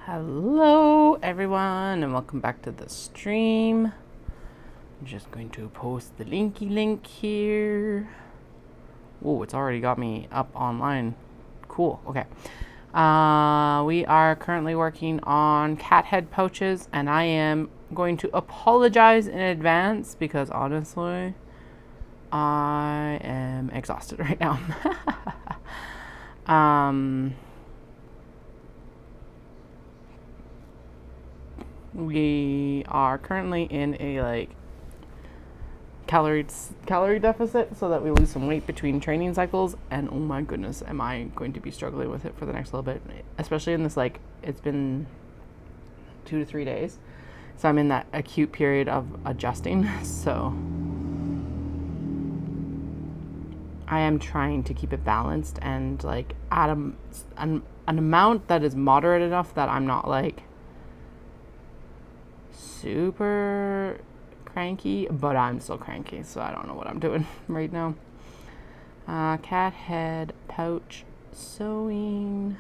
Hello everyone and welcome back to the stream. I'm just going to post the link here. Oh, it's already got me up online. Cool. Okay. We are currently working on cat head pouches, and I am going to apologize in advance because honestly I am exhausted right now. We are currently in a calorie deficit so that we lose some weight between training cycles, and oh my goodness, am I going to be struggling with it for the next little bit, especially in this, it's been 2 to 3 days, so I'm in that acute period of adjusting. So I am trying to keep it balanced and add an amount that is moderate enough that I'm not super cranky, but I'm still cranky, so I don't know what I'm doing right now. Cat head pouch sewing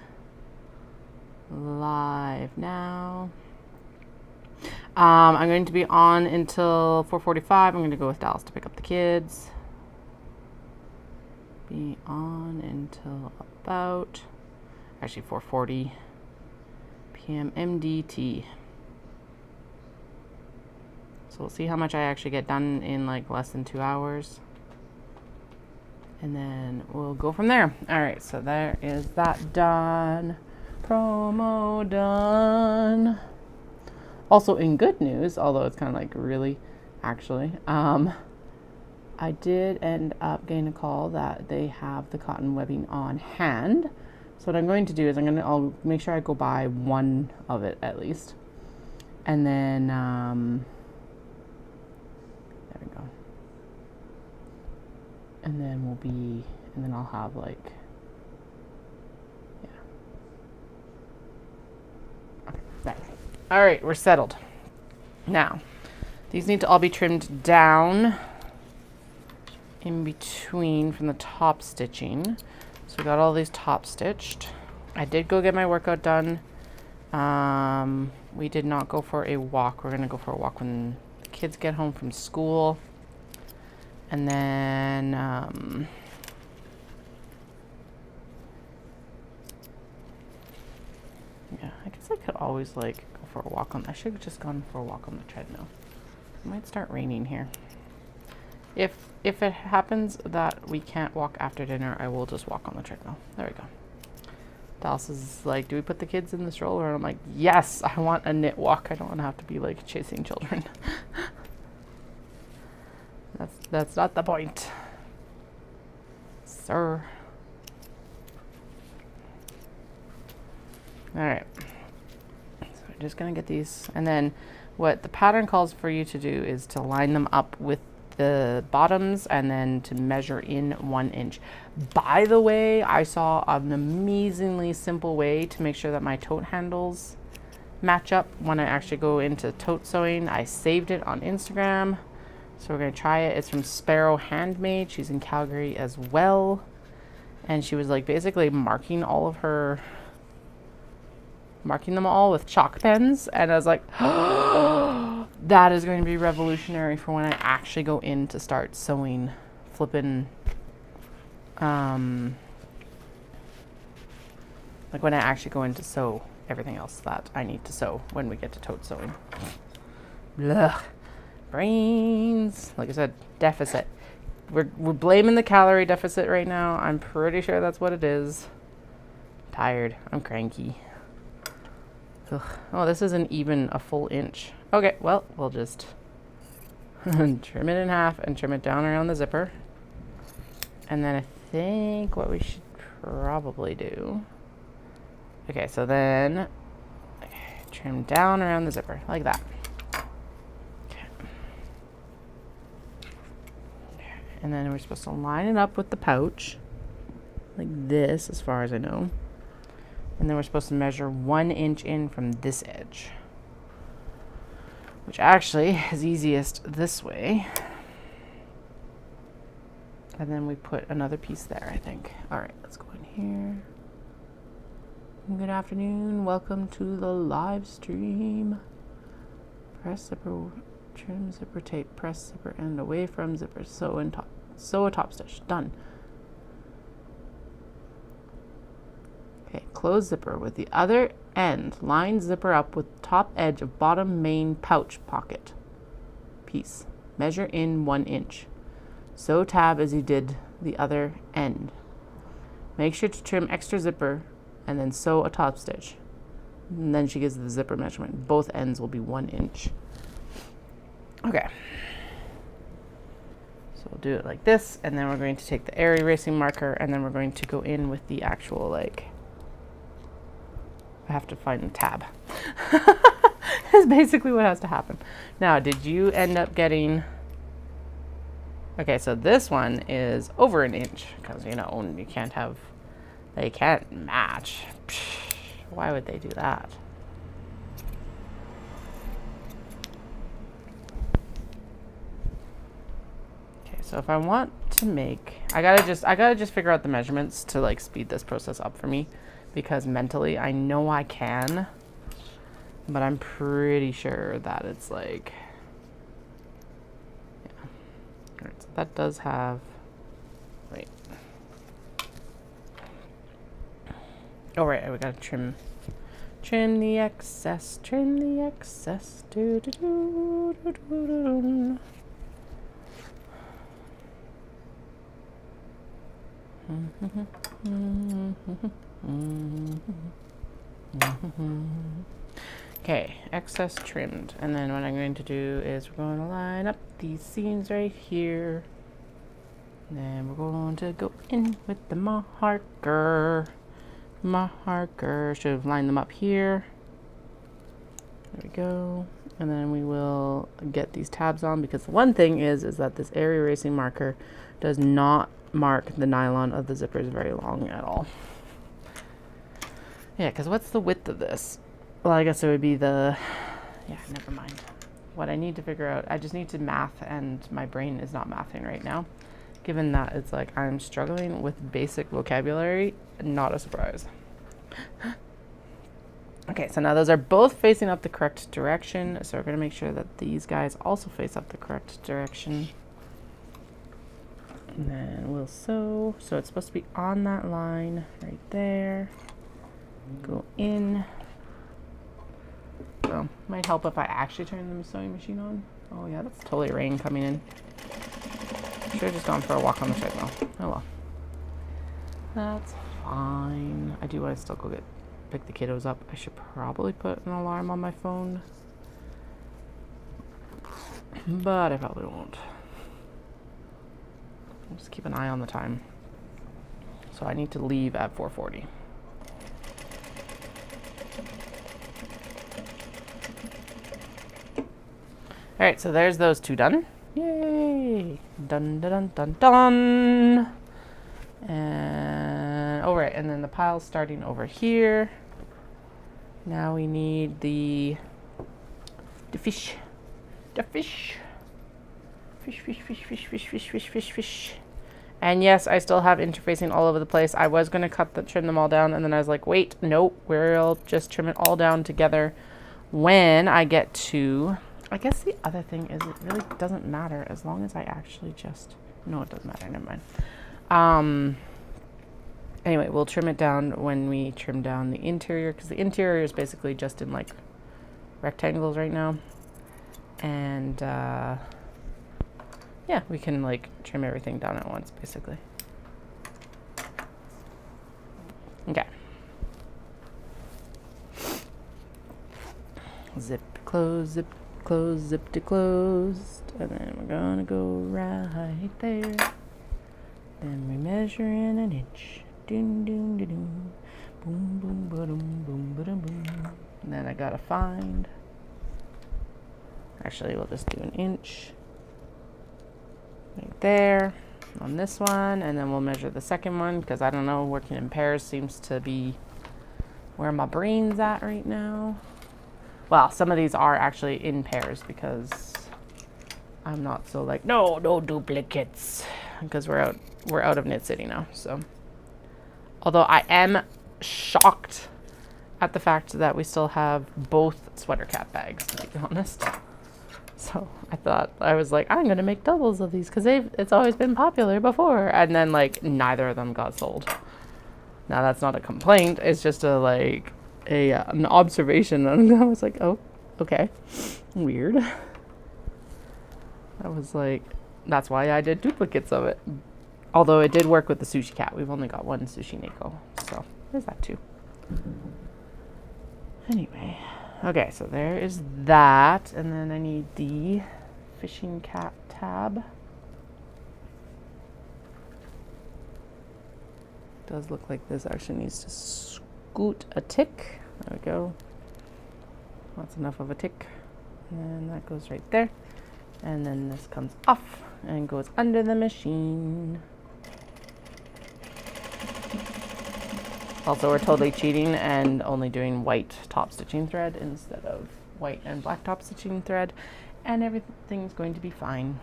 live now. I'm going to be on until 4:45. I'm going to go with Dallas to pick up the kids. Be on until about 4:40 p.m. MDT. So we'll see how much I actually get done in less than 2 hours. And then we'll go from there. All right, so there is that done. Promo done. Also in good news, although it's kind of really, actually, I did end up getting a call that they have the cotton webbing on hand. So what I'm going to do is I'll make sure I go buy one of it at least. And then, there we go. And then I'll have yeah. Okay, there. All right, we're settled. Now, these need to all be trimmed down in between from the top stitching. So we got all these top stitched. I did go get my workout done. We did not go for a walk. We're gonna go for a walk when the kids get home from school. And then yeah, I guess I could always go for a walk on. I should have just gone for a walk on the treadmill. It might start raining here. If it happens that we can't walk after dinner, I will just walk on the treadmill. There we go. Dallas is do we put the kids in the stroller? And I'm like, yes, I want a knit walk. I don't want to have to be chasing children. That's not the point, sir. All right. So I'm just gonna get these, and then what the pattern calls for you to do is to line them up with the bottoms and then to measure in 1 inch. By the way, I saw an amazingly simple way to make sure that my tote handles match up when I actually go into tote sewing. I saved it on Instagram, so we're going to try it. It's from Sparrow Handmade. She's in Calgary as well, and she was basically marking them all with chalk pens, and I was like, oh, that is going to be revolutionary for when I actually go in to start sewing when I actually go in to sew everything else that I need to sew when we get to tote sewing. Blah. Brains. Like I said, deficit. We're blaming the calorie deficit right now. I'm pretty sure that's what it is. Tired. I'm cranky. Ugh. Oh, this isn't even a full inch. Okay, well, we'll just trim it in half and trim it down around the zipper. And then I think what we should probably do. Okay, so then trim down around the zipper like that. Okay. And then we're supposed to line it up with the pouch like this, as far as I know. And then we're supposed to measure 1 inch in from this edge, which actually is easiest this way. And then we put another piece there, I think. All right, let's go in here. Good afternoon. Welcome to the live stream. Press zipper, trim zipper tape, press zipper end away from zipper, sew a top stitch. Done. Okay, close zipper with the other end. Line zipper up with top edge of bottom main pouch pocket piece. Measure in 1 inch. Sew tab as you did the other end. Make sure to trim extra zipper and then sew a top stitch. And then she gives the zipper measurement. Both ends will be 1 inch. Okay. So we'll do it like this, and then we're going to take the air erasing marker, and then we're going to go in with the actual, like, I have to find the tab. That's basically what has to happen. Now, did you end up getting... Okay, so this one is over 1 inch, because, you know, you can't have... They can't match. Psh, why would they do that? Okay, so if I want to make, I gotta just figure out the measurements to like speed this process up for me, because mentally I know I can, but I'm pretty sure that it's like, yeah. All right, so that does have, wait. Oh, right, we gotta trim the excess, do, do, do, do, do, do. Okay, excess trimmed, and then what I'm going to do is we're going to line up these seams right here, and then we're going to go in with the marker. Should have lined them up here. There we go. And then we will get these tabs on, because the one thing is that this air erasing marker does not mark the nylon of the zippers very long at all. Yeah, because what's the width of this? Well, I guess it would be the, yeah, never mind. What I need to figure out, I just need to math, and my brain is not mathing right now. Given that it's like I'm struggling with basic vocabulary, not a surprise. Okay, so now those are both facing up the correct direction, so we're going to make sure that these guys also face up the correct direction. And then we'll sew. So it's supposed to be on that line right there. Go in. So might help if I actually turn the sewing machine on. Oh yeah, that's totally rain coming in. Should have just gone for a walk on the treadmill. Oh well. That's fine. I do want to still go pick the kiddos up. I should probably put an alarm on my phone, but I probably won't. I'll just keep an eye on the time. So I need to leave at 4:40. All right, so there's those two done. Yay! Dun dun dun dun dun. And oh right, and then the pile's starting over here. Now we need the fish. The fish. Fish. And yes, I still have interfacing all over the place. I was gonna trim them all down, and then I was like, wait, nope, we'll just trim it all down together when I get to. I guess the other thing is it really doesn't matter as long as I actually just, no, it doesn't matter, never mind. Anyway, we'll trim it down when we trim down the interior, because the interior is basically just in like rectangles right now. And yeah, we can like trim everything down at once basically. Okay. Zip close, zip close, zip to closed, and then we're gonna go right there. Then we measure in 1 inch. Dun, dun, dun, dun. Boom, boom, ba-dum, boom, ba-dum, boom. And then I gotta find. Actually, we'll just do 1 inch right there on this one, and then we'll measure the second one, because I don't know, working in pairs seems to be where my brain's at right now. Well, some of these are actually in pairs because I'm not so like, no duplicates, because we're out of Knit City now. So, although I am shocked at the fact that we still have both sweater cap bags, to be honest. So I was like, I'm gonna make doubles of these because it's always been popular before, and then like neither of them got sold. Now that's not a complaint; it's just an observation. And I was like, oh, okay, weird. I was like, that's why I did duplicates of it. Although it did work with the sushi cat. We've only got one sushi Neko, so there's that too. Anyway. Okay, so there is that, and then I need the fishing cat tab. Does look like this actually needs to scoot a tick. There we go. That's enough of a tick. And then that goes right there. And then this comes off and goes under the machine. Also, we're totally cheating and only doing white top stitching thread instead of white and black top stitching thread, and everything's going to be fine.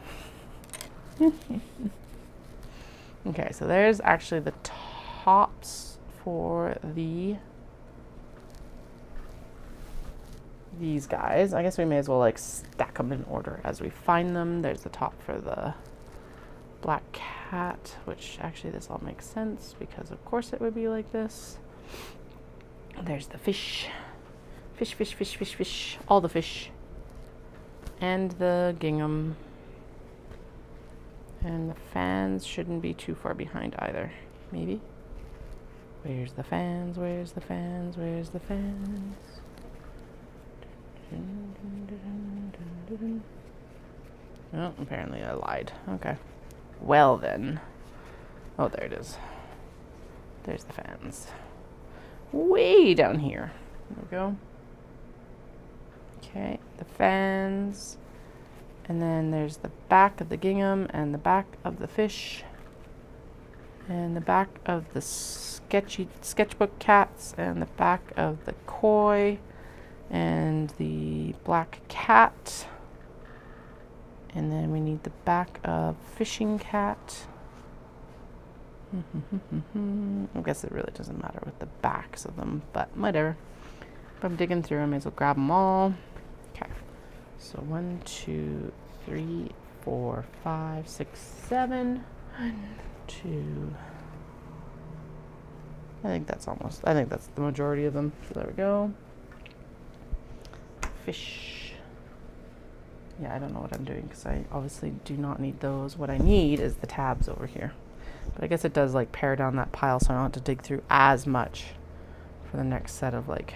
Okay, so there's actually the tops for these guys. I guess we may as well like stack them in order as we find them. There's the top for the black cat, which actually this all makes sense because of course it would be like this. There's the fish, all the fish, and the gingham, and the fans shouldn't be too far behind either. Maybe. Where's the fans? Where's the fans? Where's the fans? Oh, apparently I lied. Okay. Well then. Oh, there it is. There's the fans. Way down here. There we go. Okay, the fans. And then there's the back of the gingham and the back of the fish. And the back of the sketchbook cats and the back of the koi and the black cat. And then we need the back of fishing cat. I guess it really doesn't matter with the backs of them, but whatever. If I'm digging through, I may as well grab them all. Okay. So 1, 2, 3, 4, 5, 6, 7. 1, 2. I think that's the majority of them. So there we go. Fish. Yeah, I don't know what I'm doing because I obviously do not need those. What I need is the tabs over here. But I guess it does like pare down that pile so I don't have to dig through as much for the next set of like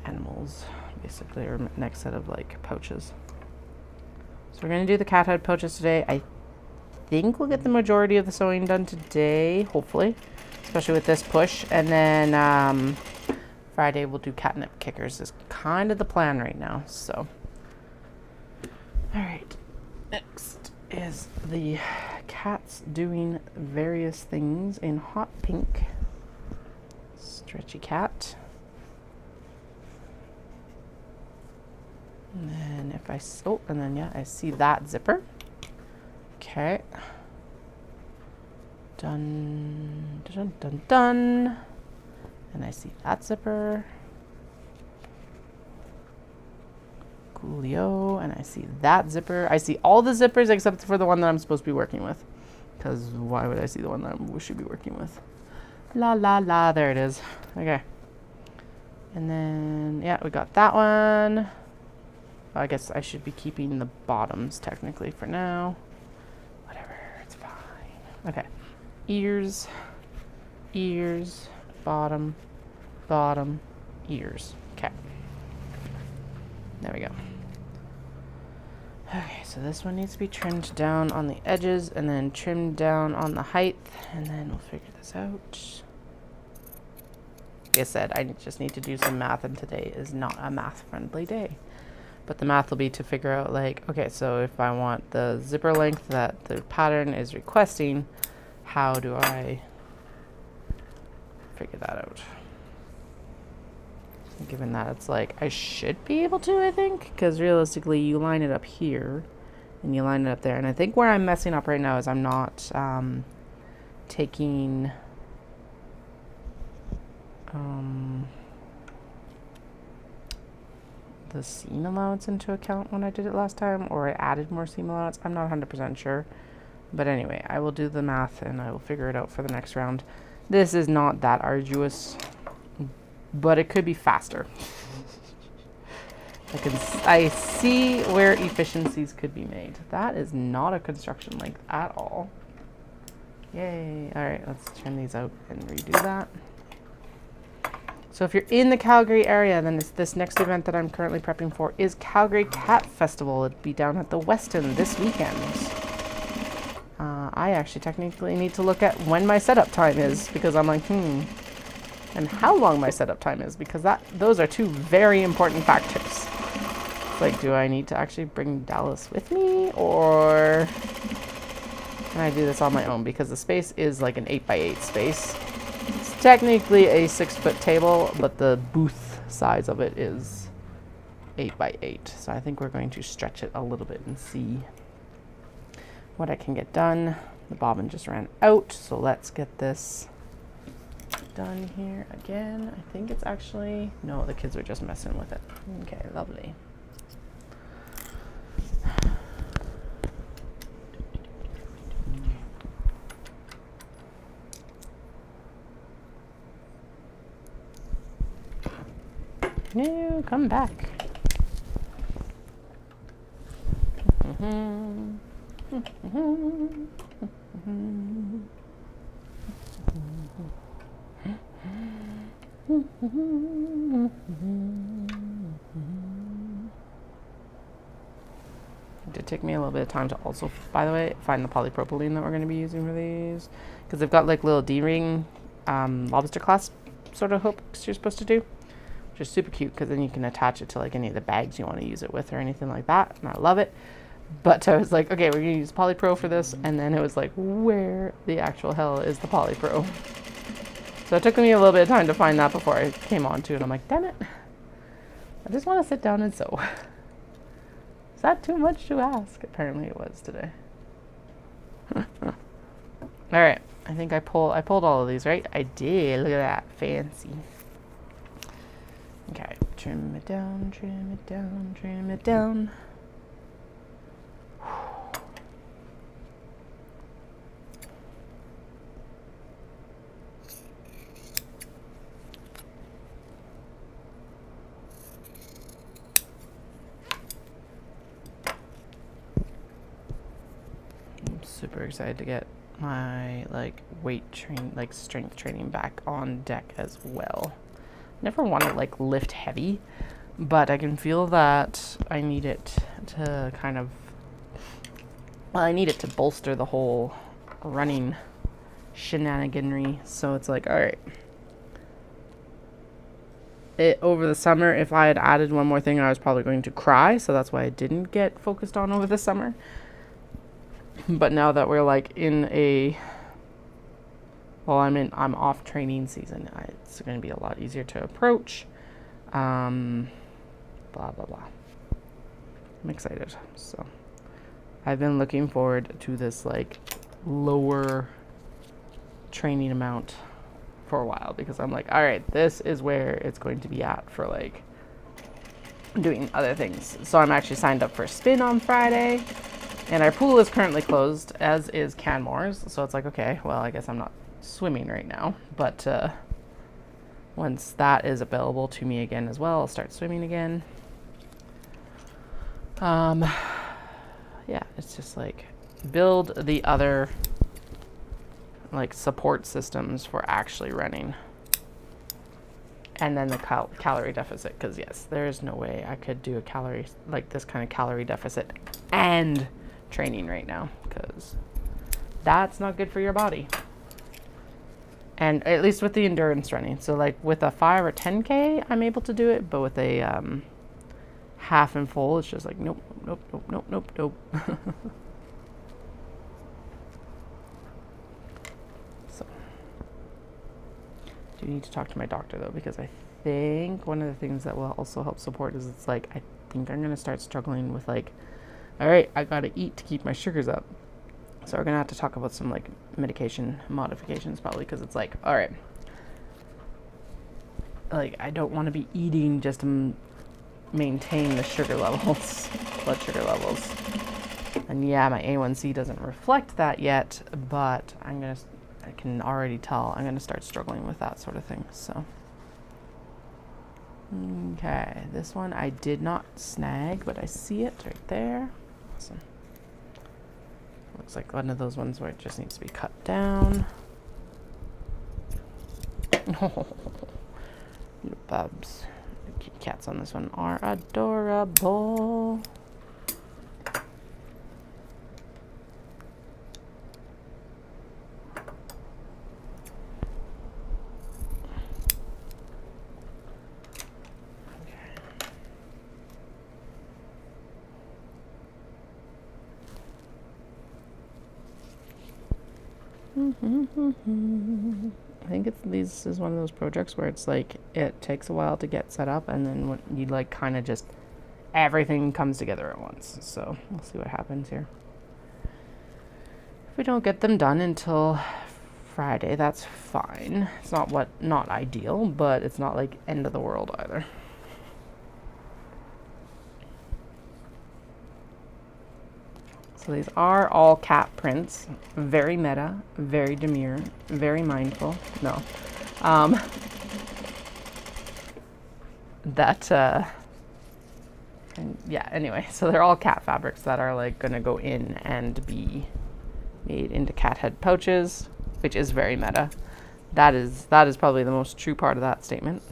animals, basically, or next set of like pouches. So we're going to do the cat head pouches today. I think we'll get the majority of the sewing done today, hopefully, especially with this push. And then Friday we'll do catnip kickers is kind of the plan right now. So, all right, next is the cats doing various things in hot pink. Stretchy cat. And then if I, I see that zipper. Okay. Done, dun, dun, dun. And I see that zipper. Coolio. And I see that zipper. I see all the zippers except for the one that I'm supposed to be working with. Because why would I see the one that we should be working with? La la la, there it is. Okay. And then, yeah, we got that one. I guess I should be keeping the bottoms technically for now. Whatever, it's fine. Okay. Ears, ears, bottom, bottom, ears. Okay. There we go. Okay, so this one needs to be trimmed down on the edges and then trimmed down on the height, and then we'll figure this out. Like I said, I just need to do some math, and today is not a math-friendly day. But the math will be to figure out, like, okay, so if I want the zipper length that the pattern is requesting, how do I figure that out? Given that it's like, I should be able to, I think, because realistically, you line it up here, and you line it up there. And I think where I'm messing up right now is I'm not taking the seam allowance into account when I did it last time, or I added more seam allowance. I'm not 100% sure. But anyway, I will do the math and I will figure it out for the next round. This is not that arduous, but it could be faster. I see where efficiencies could be made. That is not a construction length at all. Yay. All right, let's turn these out and redo that. So if you're in the Calgary area, then this next event that I'm currently prepping for is Calgary Cat Festival. It'll be down at the Westin this weekend. I actually technically need to look at when my setup time is, because I'm like, and how long my setup time is, because those are two very important factors. It's like, do I need to actually bring Dallas with me, or can I do this on my own? Because the space is like an 8x8 space. It's technically a 6-foot table, but the booth size of it is 8x8. So I think we're going to stretch it a little bit and see what I can get done. The bobbin just ran out, so let's get this done here again. I think it's actually, no, the kids are just messing with it. Okay, lovely. No, come back. It did take me a little bit of time to also, by the way, find the polypropylene that we're going to be using for these, because they've got like little D-ring lobster clasp sort of hooks you're supposed to do, which is super cute, because then you can attach it to like any of the bags you want to use it with or anything like that, and I love it. But I was like, okay, we're going to use polypro for this, and then it was like, where the actual hell is the polypro? So it took me a little bit of time to find that before I came on to it. I'm like, damn it, I just want to sit down and sew. Is that too much to ask? Apparently it was today. All right, I think I pulled all of these, right? I did. Look at that, fancy. Okay, trim it down, trim it down, trim it down. Super excited to get my strength training back on deck as well. Never want to like lift heavy, but I can feel that I need it to I need it to bolster the whole running shenaniganry. So it's like, all right, over the summer, if I had added one more thing, I was probably going to cry. So that's why I didn't get focused on over the summer. But now that we're like I'm off training season, it's going to be a lot easier to approach. Blah, blah, blah. I'm excited. So I've been looking forward to this like lower training amount for a while, because I'm like, all right, this is where it's going to be at for like doing other things. So I'm actually signed up for a spin on Friday. And our pool is currently closed, as is Canmore's. So it's like, okay, well, I guess I'm not swimming right now. But once that is available to me again as well, I'll start swimming again. Yeah, it's just like build the other like support systems for actually running. And then the calorie deficit, because yes, there is no way I could do this kind of calorie deficit and training right now, because that's not good for your body. And at least with the endurance running, so like with a 5 or 10K I'm able to do it, but with a half and full, it's just like nope. So do need to talk to my doctor though, because I think one of the things that will also help support is it's like I think I'm gonna start struggling with like, all right, I gotta eat to keep my sugars up. So we're gonna have to talk about some like medication modifications probably, because it's like, all right, like, I don't want to be eating just to maintain the sugar levels, blood sugar levels. And yeah, my A1C doesn't reflect that yet, but I can already tell I'm gonna start struggling with that sort of thing. So, okay, this one I did not snag, but I see it right there. Awesome. Looks like one of those ones where it just needs to be cut down. Oh, little bubs. The kitty cats on this one are adorable. I think this is one of those projects where it's like it takes a while to get set up, and then when you like kind of just everything comes together at once. So we'll see what happens here. If we don't get them done until Friday, that's fine. It's not ideal, but it's not like end of the world either. So these are all cat prints. Very meta, very demure, very mindful. No. And yeah, anyway, so they're all cat fabrics that are like gonna go in and be made into cat head pouches, which is very meta. That is probably the most true part of that statement.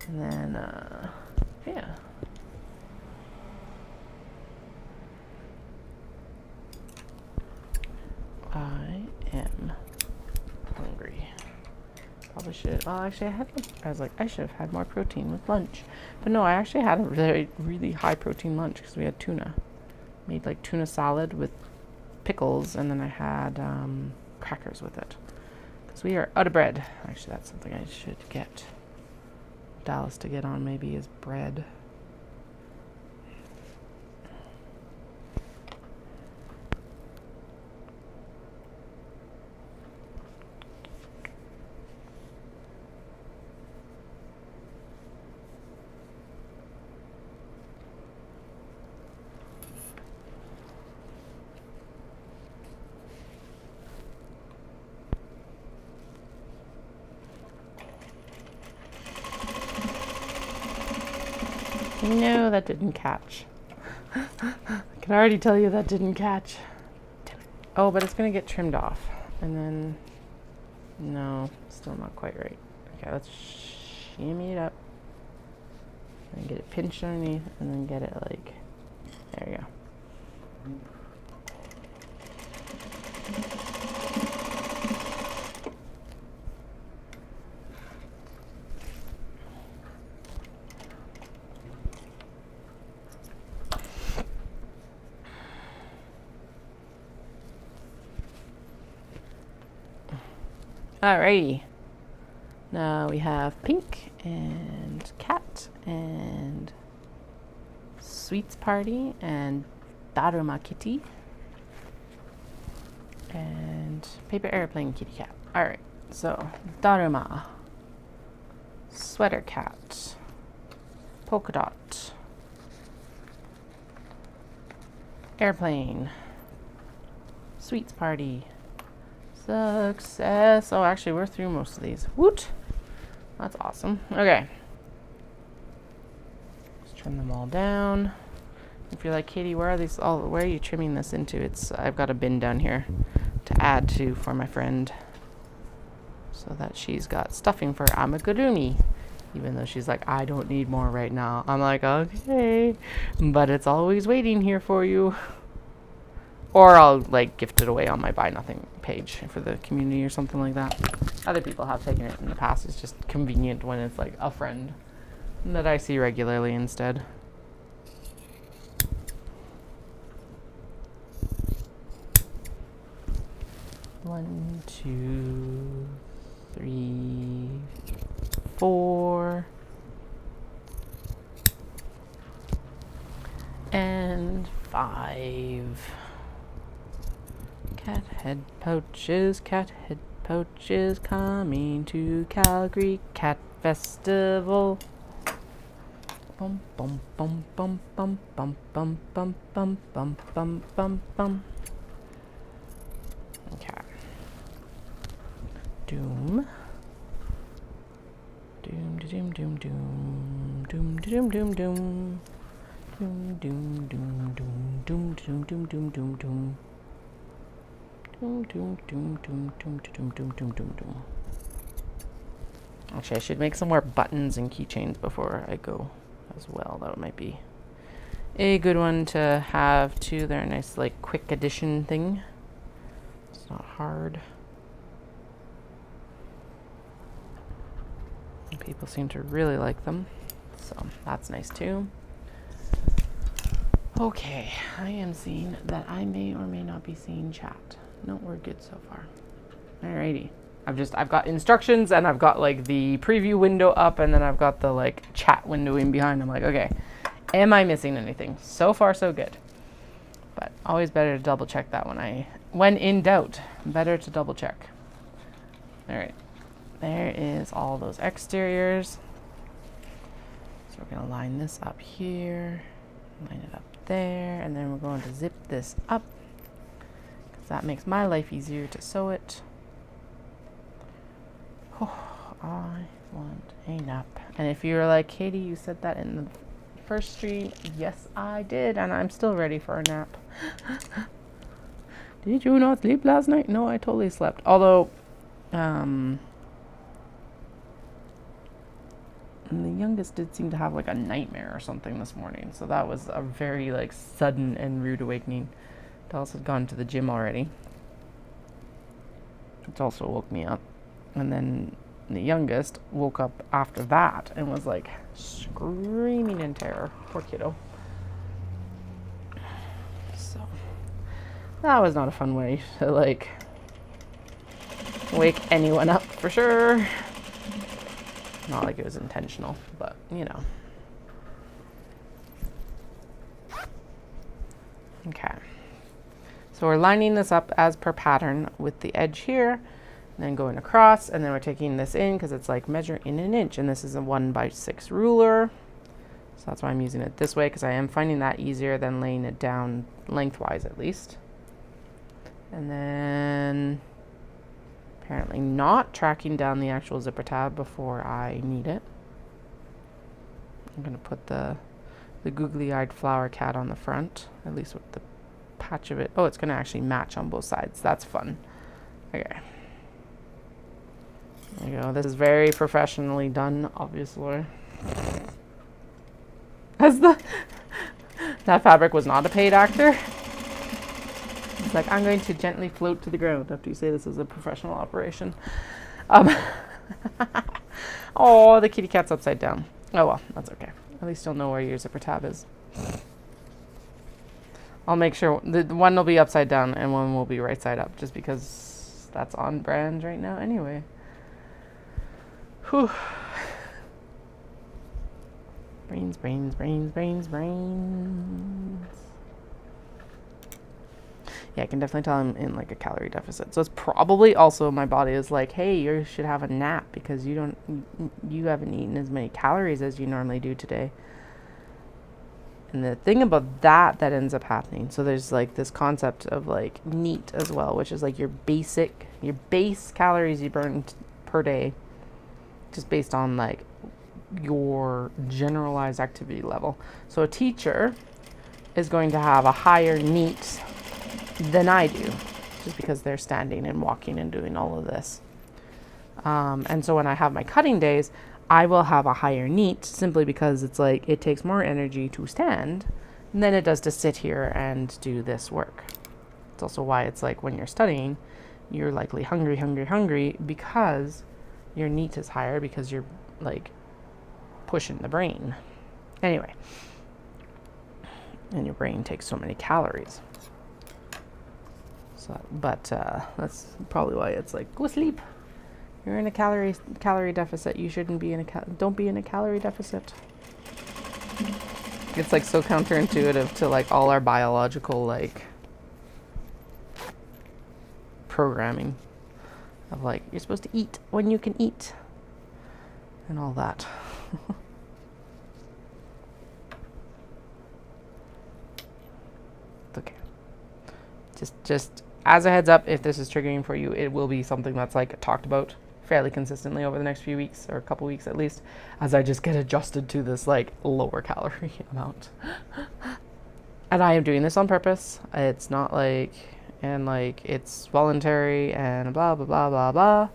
And then, yeah. I am hungry. Probably should. Well, actually, I was like, I should have had more protein with lunch. But no, I actually had a really high protein lunch because we had tuna. Made like tuna salad with pickles, and then I had crackers with it. Because we are out of bread. Actually, that's something I should get Dallas to get on, maybe, is bread. No, that didn't catch. I can already tell you that didn't catch. Oh, but it's going to get trimmed off. And then, no, still not quite right. Okay, let's shimmy it up. And get it pinched underneath, and then get it like, there you go. Alrighty. Now we have Pink and Cat and Sweets Party and Daruma Kitty and Paper Airplane Kitty Cat. Alright, so Daruma, Sweater Cat, Polka Dot, Airplane, Sweets Party, Success. Oh, actually, we're through most of these. Woot! That's awesome. Okay. Let's trim them all down. If you're like, Katie, where are you trimming this into? I've got a bin down here to add to for my friend, so that she's got stuffing for amigurumi. Even though she's like, I don't need more right now. I'm like, okay, but it's always waiting here for you. Or I'll like gift it away on my Buy Nothing page for the community or something like that. Other people have taken it in the past. It's just convenient when it's like a friend that I see regularly instead. One, 2, 3, 4. And 5. Cat head pouches, cat head Poach is coming to Calgary Cat Festival. Bum bum bum bum bum bum bum bum bum bum bum bum bum. Okay. Doom. Doom doom doom doom doom doom doom doom. Doom doom doom doom doom doom doom doom doom doom. Doom doom doom doom doom doom doom doom doom doom. Actually, I should make some more buttons and keychains before I go as well. That might be a good one to have too. They're a nice like quick addition thing. It's not hard. And people seem to really like them, so that's nice too. Okay, I am seeing that I may or may not be seeing chat. No, we're good so far. Alrighty. I've got instructions and I've got like the preview window up and then I've got the like chat window in behind. I'm like, okay, am I missing anything? So far, so good. But always better to double check that when in doubt, better to double check. All right, there is all those exteriors. So we're gonna line this up here, line it up there, and then we're going to zip this up. That makes my life easier to sew it. Oh, I want a nap. And if you're like, Katie, you said that in the first stream. Yes, I did. And I'm still ready for a nap. Did you not sleep last night? No, I totally slept. Although, the youngest did seem to have like a nightmare or something this morning. So that was a very like sudden and rude awakening. Dallas had gone to the gym already, which also woke me up. And then the youngest woke up after that and was like screaming in terror. Poor kiddo. So that was not a fun way to like wake anyone up for sure. Not like it was intentional, but you know. Okay. So we're lining this up as per pattern with the edge here, and then going across, and then we're taking this in because it's like measure in an inch, and this is a 1x6 ruler. So that's why I'm using it this way, because I am finding that easier than laying it down lengthwise at least. And then apparently not tracking down the actual zipper tab before I need it. I'm going to put the googly-eyed flower cat on the front, at least with the patch of it. Oh, it's going to actually match on both sides. That's fun. Okay. There you go. This is very professionally done, obviously. That fabric was not a paid actor. It's like, I'm going to gently float to the ground after you say this is a professional operation. Oh, the kitty cat's upside down. Oh well, that's okay. At least you'll know where your zipper tab is. I'll make sure the one will be upside down and one will be right side up, just because that's on brand right now anyway. Whew. Brains, brains, brains, brains, brains. Yeah, I can definitely tell I'm in like a calorie deficit. So it's probably also my body is like, hey, you should have a nap because you haven't eaten as many calories as you normally do today. And the thing about that ends up happening, so there's like this concept of like NEAT as well, which is like your base calories you burn per day, just based on like your generalized activity level. So a teacher is going to have a higher NEAT than I do, just because they're standing and walking and doing all of this. And so when I have my cutting days, I will have a higher NEAT simply because it's like it takes more energy to stand than it does to sit here and do this work. It's also why it's like when you're studying, you're likely hungry because your NEAT is higher because you're like pushing the brain. Anyway, and your brain takes so many calories. So, but that's probably why it's like, go sleep. You're in a calorie deficit. You shouldn't be in don't be in a calorie deficit. It's like so counterintuitive to like all our biological like programming. of like, you're supposed to eat when you can eat and all that. Okay. Just as a heads up, if this is triggering for you, it will be something that's like talked about fairly consistently over the next few weeks, or a couple weeks at least, as I just get adjusted to this like lower calorie amount. And I am doing this on purpose. It's not like, and like it's voluntary and blah blah blah blah blah.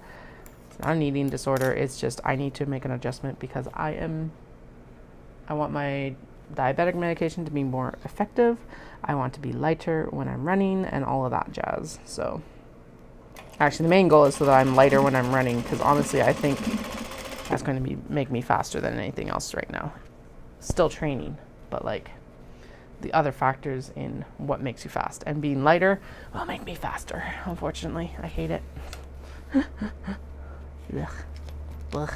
It's not an eating disorder. It's just I need to make an adjustment because I want my diabetic medication to be more effective. I want to be lighter when I'm running and all of that jazz. So actually the main goal is so that I'm lighter when I'm running, because honestly I think that's going to make me faster than anything else right now. Still training, but like the other factors in what makes you fast, and being lighter will make me faster. Unfortunately, I hate it. Ugh. Ugh.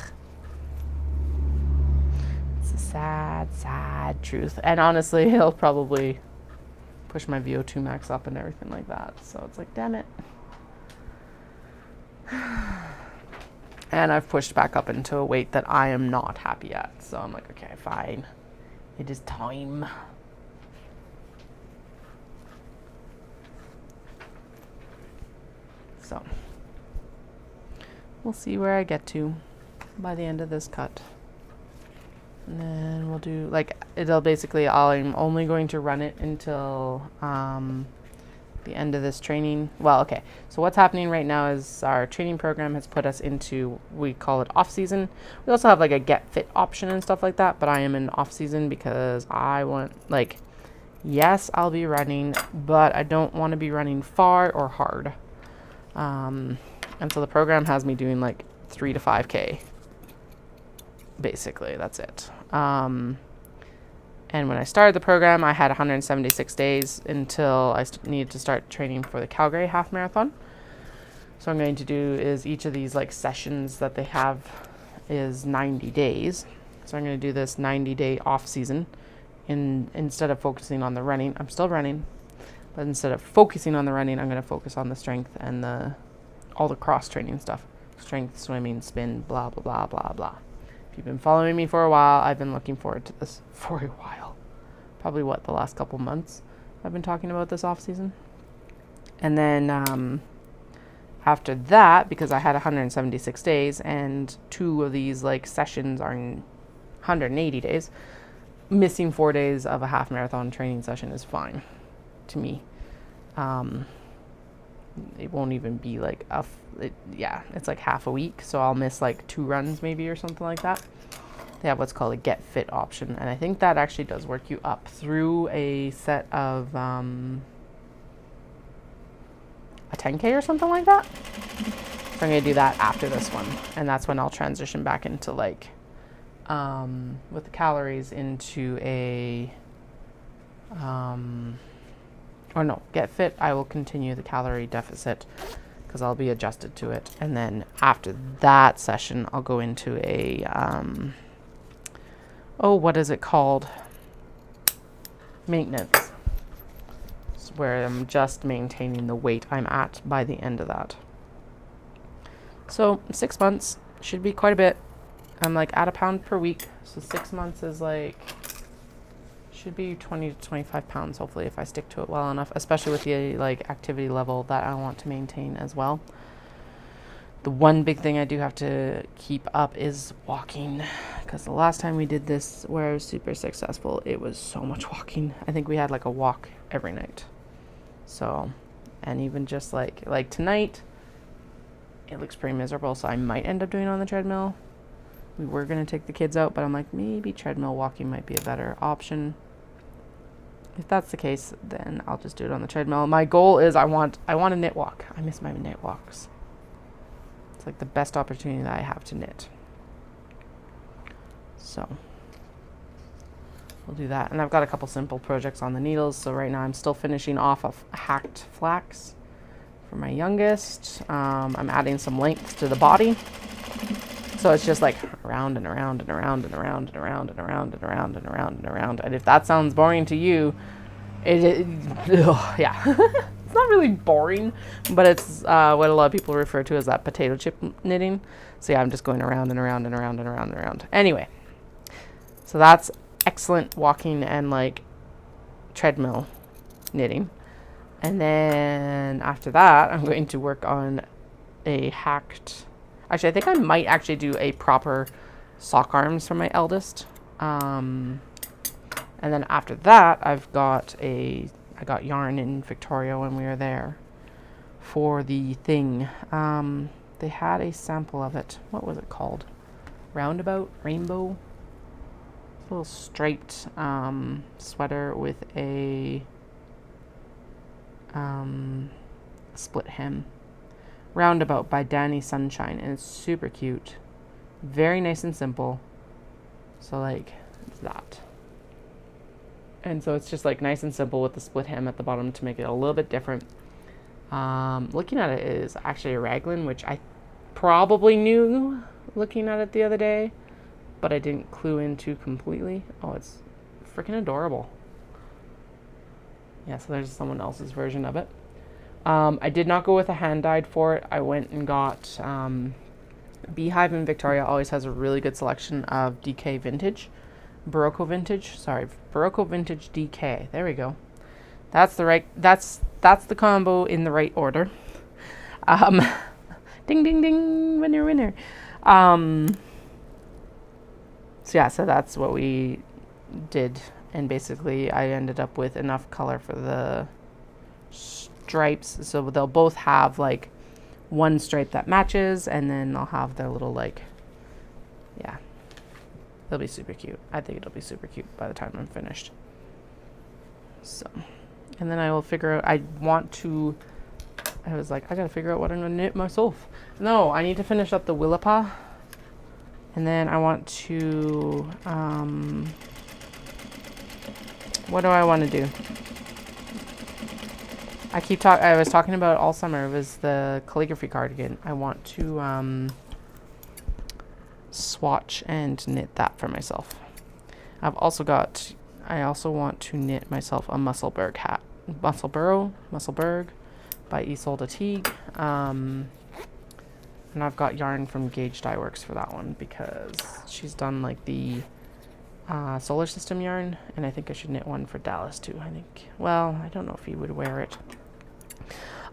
It's a sad, sad truth. And honestly, he'll probably push my VO2 max up and everything like that. So it's like, damn it. And I've pushed back up into a weight that I am not happy at. So I'm like, okay, fine. It is time. So we'll see where I get to by the end of this cut. And then we'll do like, it'll basically, I'm only going to run it until the end of this training. Well, okay, so what's happening right now is our training program has put us into, we call it off season. We also have like a get fit option and stuff like that, but I am in off season because I want, like, yes, I'll be running, but I don't want to be running far or hard. And so the program has me doing like 3 to 5K. Basically, that's it. And when I started the program, I had 176 days until I needed to start training for the Calgary half marathon. So what I'm going to do is each of these like sessions that they have is 90 days. So I'm going to do this 90-day off season. Instead of focusing on the running, I'm still running, but instead of focusing on the running, I'm going to focus on the strength and all the cross training stuff. Strength, swimming, spin, blah, blah, blah, blah, blah. If you've been following me for a while, I've been looking forward to this for a while. Probably the last couple months I've been talking about this off season. And then after that, because I had 176 days and 2 of these like sessions are in 180 days, missing 4 days of a half marathon training session is fine to me. It won't even be like it's like half a week, so I'll miss like 2 runs maybe or something like that. They have what's called a get fit option, and I think that actually does work you up through a set of a 10K or something like that. So I'm gonna do that after this one, and that's when I'll transition back into like with the calories into a or no, get fit. I will continue the calorie deficit because I'll be adjusted to it. And then after that session, I'll go into a, what is it called? Maintenance. It's where I'm just maintaining the weight I'm at by the end of that. So 6 months should be quite a bit. I'm like at a pound per week. So 6 months is like, should be 20 to 25 pounds, hopefully, if I stick to it well enough, especially with the like activity level that I want to maintain as well. The one big thing I do have to keep up is walking, because the last time we did this where I was super successful, it was so much walking. I think we had like a walk every night. So, and even just like tonight, it looks pretty miserable, so I might end up doing it on the treadmill. We were going to take the kids out, but I'm like, maybe treadmill walking might be a better option. If that's the case, then I'll just do it on the treadmill. My goal is I want a knit walk. I miss my knit walks. It's like the best opportunity that I have to knit. So we'll do that. And I've got a couple simple projects on the needles. So right now I'm still finishing off a hacked flax for my youngest. I'm adding some length to the body. So it's just like around and around and around and around and around and around and around and around and around. And if that sounds boring to you, yeah, It's not really boring, but it's what a lot of people refer to as that potato chip knitting. So yeah, I'm just going around and around and around and around and around. Anyway, so that's excellent walking and like treadmill knitting. And then after that, I'm going to work on a hacked... Actually, I think I might actually do a proper sock arms for my eldest. And then after that, I got yarn in Victoria when we were there for the thing. They had a sample of it. What was it called? Roundabout? Rainbow? A little striped sweater with a split hem. Roundabout by Danny Sunshine, and it's super cute. Very nice and simple. So like, it's that. And so it's just like nice and simple with the split hem at the bottom to make it a little bit different. Looking at it is actually a raglan, which I probably knew looking at it the other day, but I didn't clue into completely. Oh, it's freaking adorable. Yeah, so there's someone else's version of it. I did not go with a hand dyed for it. I went and got Beehive in Victoria always has a really good selection of DK vintage. Barocco vintage DK. There we go. That's the combo in the right order. Ding ding ding, winner. So that's what we did, and basically I ended up with enough color for the stripes, so they'll both have like one stripe that matches, and then they'll have their little like, yeah, it'll be super cute. I think it'll be super cute by the time I'm finished. So, and then I will figure out, I was like, I gotta figure out what I'm gonna knit myself. No, I need to finish up the Willapa, and then I want to, what do I want to do? I was talking about all summer. It was the calligraphy cardigan. I want to swatch and knit that for myself. I also want to knit myself a Musselburgh hat. Musselburgh by Isolde Teague. And I've got yarn from Gauge Dye Works for that one because she's done like the solar system yarn, and I think I should knit one for Dallas too. I don't know if he would wear it.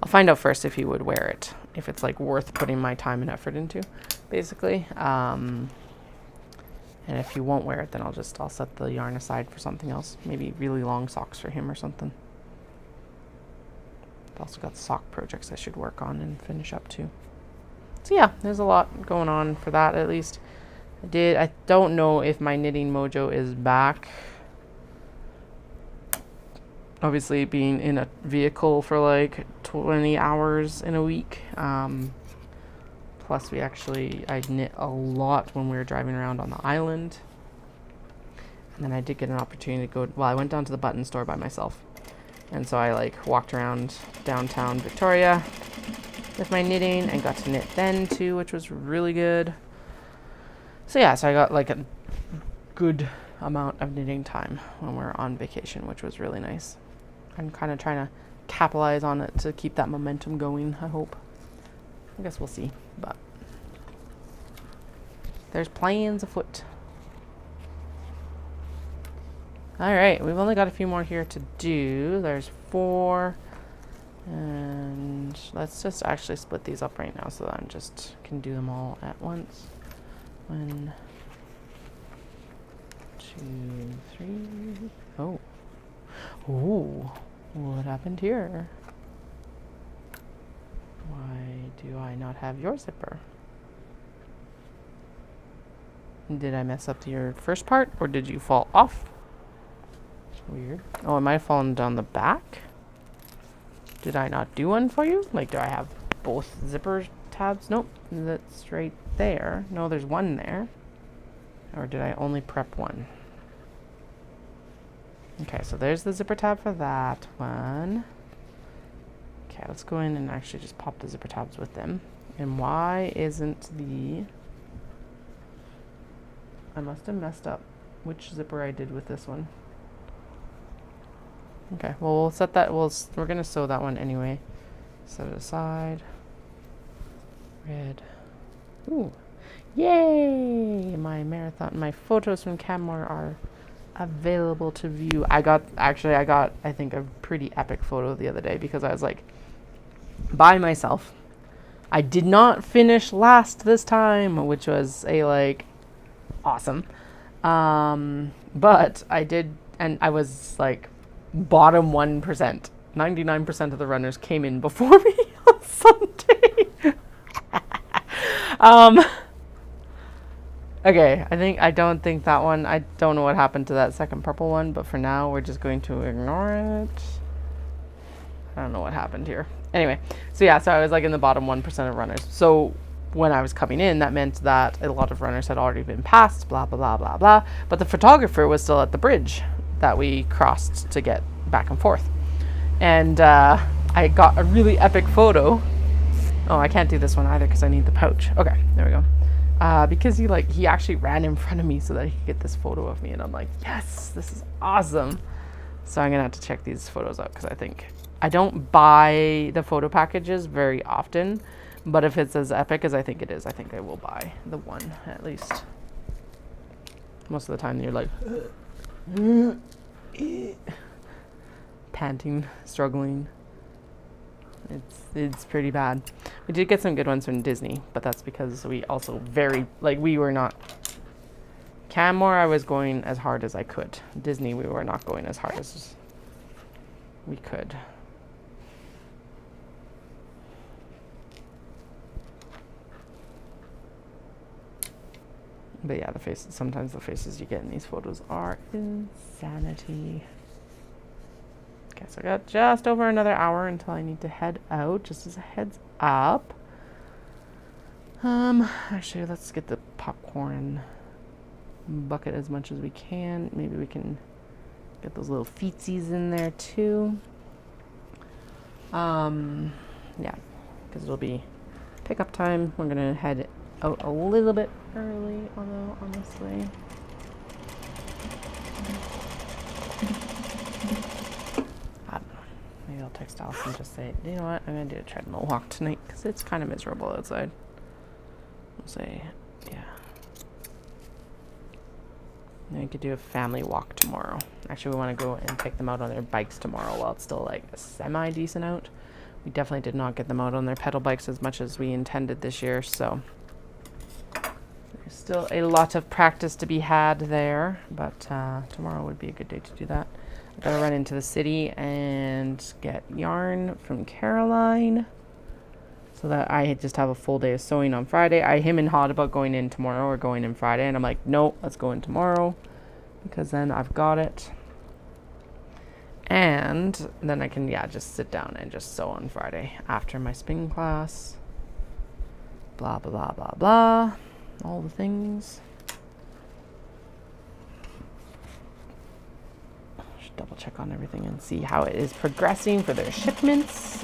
I'll find out first if he would wear it, if it's like worth putting my time and effort into, basically. And if he won't wear it, then I'll set the yarn aside for something else. Maybe really long socks for him or something. I've also got sock projects I should work on and finish up too. So yeah, there's a lot going on for that at least. I don't know if my knitting mojo is back. Obviously being in a vehicle for like 20 hours in a week. Plus I knit a lot when we were driving around on the island. And then I did get an opportunity to I went down to the button store by myself. And so I like walked around downtown Victoria with my knitting and got to knit then too, which was really good. So yeah, so I got like a good amount of knitting time when we're on vacation, which was really nice. I'm kind of trying to capitalize on it to keep that momentum going, I hope. I guess we'll see, but there's plans afoot. All right, we've only got a few more here to do. There's 4, and let's just actually split these up right now so that I can do them all at once. 1, 2, 3. Oh. Ooh. What happened here? Why do I not have your zipper? Did I mess up your first part, or did you fall off? Weird. Oh, it might have fallen down the back. Did I not do one for you? Like, do I have both zipper tabs? Nope, that's right there. No, there's one there. Or did I only prep one? Okay, so there's the zipper tab for that one. Okay, let's go in and actually just pop the zipper tabs with them. And why isn't I must have messed up which zipper I did with this one. Okay, well, we'll set that. We're gonna sew that one anyway. Set it aside. Red. Ooh, yay! My marathon, my photos from Canmore are available to view. I got, I think, a pretty epic photo the other day because I was like by myself. I did not finish last this time, which was awesome. But I did, and I was bottom 1%. 99% of the runners came in before me on Sunday. Okay, I don't think that one, I don't know what happened to that second purple one, but for now we're just going to ignore it. I don't know what happened here. Anyway, so I was in the bottom 1% of runners. So when I was coming in, that meant that a lot of runners had already been passed, blah, blah, blah, blah, blah. But the photographer was still at the bridge that we crossed to get back and forth. And I got a really epic photo. Oh, I can't do this one either because I need the pouch. Okay, there we go. Because he actually ran in front of me so that he could get this photo of me. And I'm like, yes, this is awesome. So I'm going to have to check these photos out because I don't buy the photo packages very often. But if it's as epic as I think it is, I think I will buy the one at least. Most of the time you're like panting, struggling. It's pretty bad. We did get some good ones from Disney, but that's because we also we were not. Canmore, I was going as hard as I could. Disney, we were not going as hard as we could. But yeah, sometimes the faces you get in these photos are insanity. Okay, so I got just over another hour until I need to head out, just as a heads up. Actually, let's get the popcorn bucket as much as we can. Maybe we can get those little feetsies in there too. Yeah, because it'll be pickup time. We're gonna head out a little bit early, although honestly, I don't know. Maybe I'll text Alice and just say, you know what, I'm gonna do a treadmill walk tonight because it's kind of miserable outside. We'll say, yeah. And we could do a family walk tomorrow. Actually, we want to go and take them out on their bikes tomorrow while it's still semi-decent out. We definitely did not get them out on their pedal bikes as much as we intended this year, so there's still a lot of practice to be had there, but tomorrow would be a good day to do that. I've got to run into the city and get yarn from Caroline so that I just have a full day of sewing on Friday. I him and hawed about going in tomorrow or going in Friday, and I'm like, no, let's go in tomorrow because then I've got it. And then I can, just sit down and just sew on Friday after my spin class. Blah, blah, blah, blah, blah. All the things. Should double check on everything and see how it is progressing for their shipments.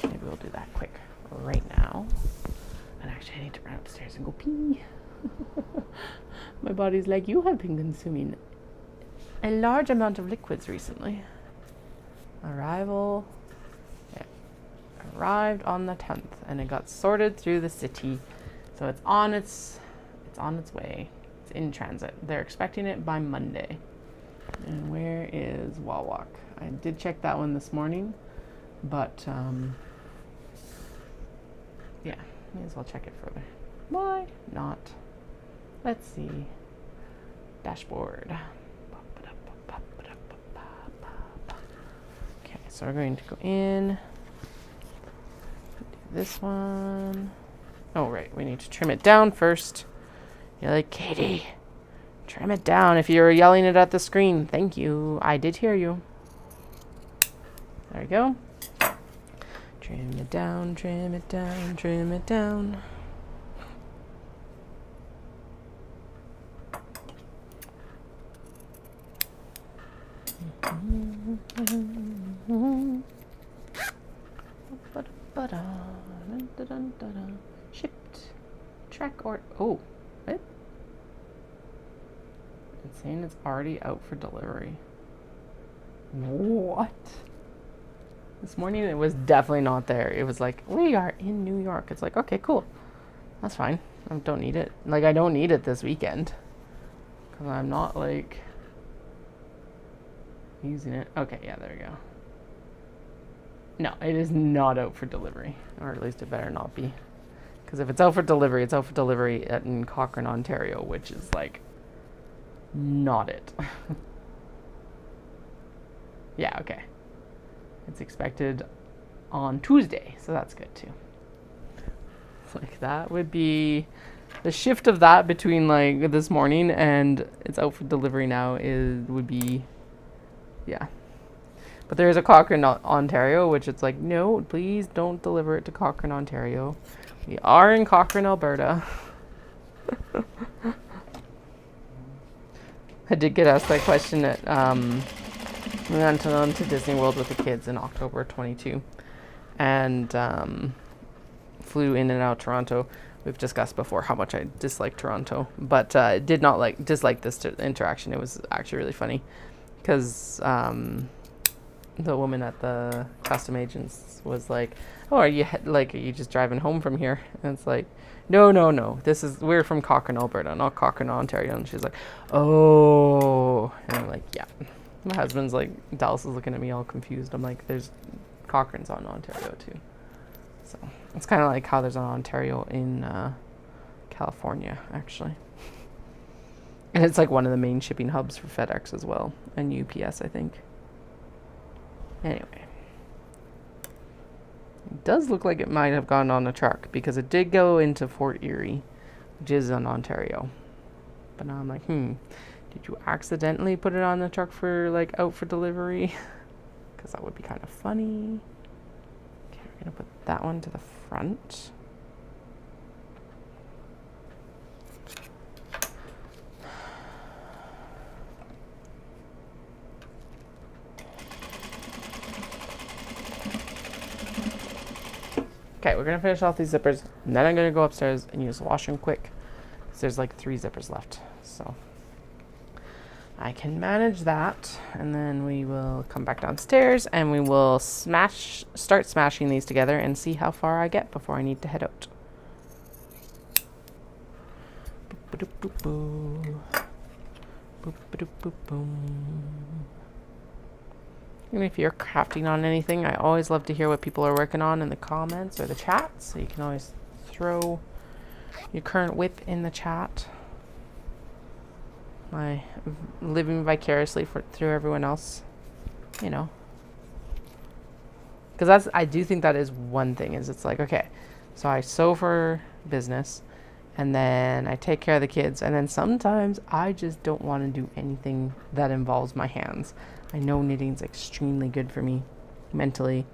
Maybe we'll do that quick right now. And actually, I need to run upstairs and go pee. My body's like, you have been consuming a large amount of liquids recently. Arrived on the 10th, and it got sorted through the city, so it's on its way. It's in transit. They're expecting it by Monday. And where is Wawak? I did check that one this morning, but may as well check it further. Why not? Let's see. Dashboard. Okay, so we're going to go in. Do this one. Oh, right. We need to trim it down first. You're like, Katie, trim it down if you're yelling it at the screen. Thank you. I did hear you. There we go. Trim it down, trim it down, trim it down. Shipped. Track or oh, what? It's saying it's already out for delivery. what? This morning it was definitely not there. It was like, we are in New York. It's like, okay, cool. That's fine. I don't need it. Like, I don't need it this weekend. Because I'm not, like, using it. Okay, yeah, there we go. No, it is not out for delivery. Or at least it better not be. Because if it's out for delivery, it's out for delivery in Cochrane, Ontario, which is, like, not it. Yeah, okay. It's expected on Tuesday, so that's good too. Like that would be the shift of that between like this morning and it's out for delivery now would be, yeah. But there is a Cochrane, Ontario, which it's like, no, please don't deliver it to Cochrane, Ontario. We are in Cochrane, Alberta. I did get asked that question at we went on to Disney World with the kids in October 22 and flew in and out of Toronto. We've discussed before how much I dislike Toronto, but did not dislike this interaction. It was actually really funny because the woman at the custom agents was like, "Oh, are you just driving home from here?" And it's like, No. We're from Cochrane, Alberta, not Cochrane, Ontario. And she's like, "Oh," and I'm like, "Yeah." My husband's like, Dallas is looking at me all confused. I'm like, there's Cochrane's on Ontario too. So it's kind of like how there's an Ontario in California, actually. And it's like one of the main shipping hubs for FedEx as well, and UPS, I think. Anyway. It does look like it might have gone on a truck because it did go into Fort Erie, which is in Ontario. But now I'm like, did you accidentally put it on the truck for like out for delivery? Because that would be kind of funny. Okay, we're gonna put that one to the front. Okay, we're gonna finish off these zippers, and then I'm gonna go upstairs and use the washroom quick. Because there's like 3 zippers left, so I can manage that, and then we will come back downstairs and we will start smashing these together and see how far I get before I need to head out. And if you're crafting on anything, I always love to hear what people are working on in the comments or the chat, so you can always throw your current whip in the chat. My living vicariously through everyone else, you know. Because I do think that is one thing, is it's like, okay, so I sew for business, and then I take care of the kids, and then sometimes I just don't want to do anything that involves my hands. I know knitting's extremely good for me, mentally,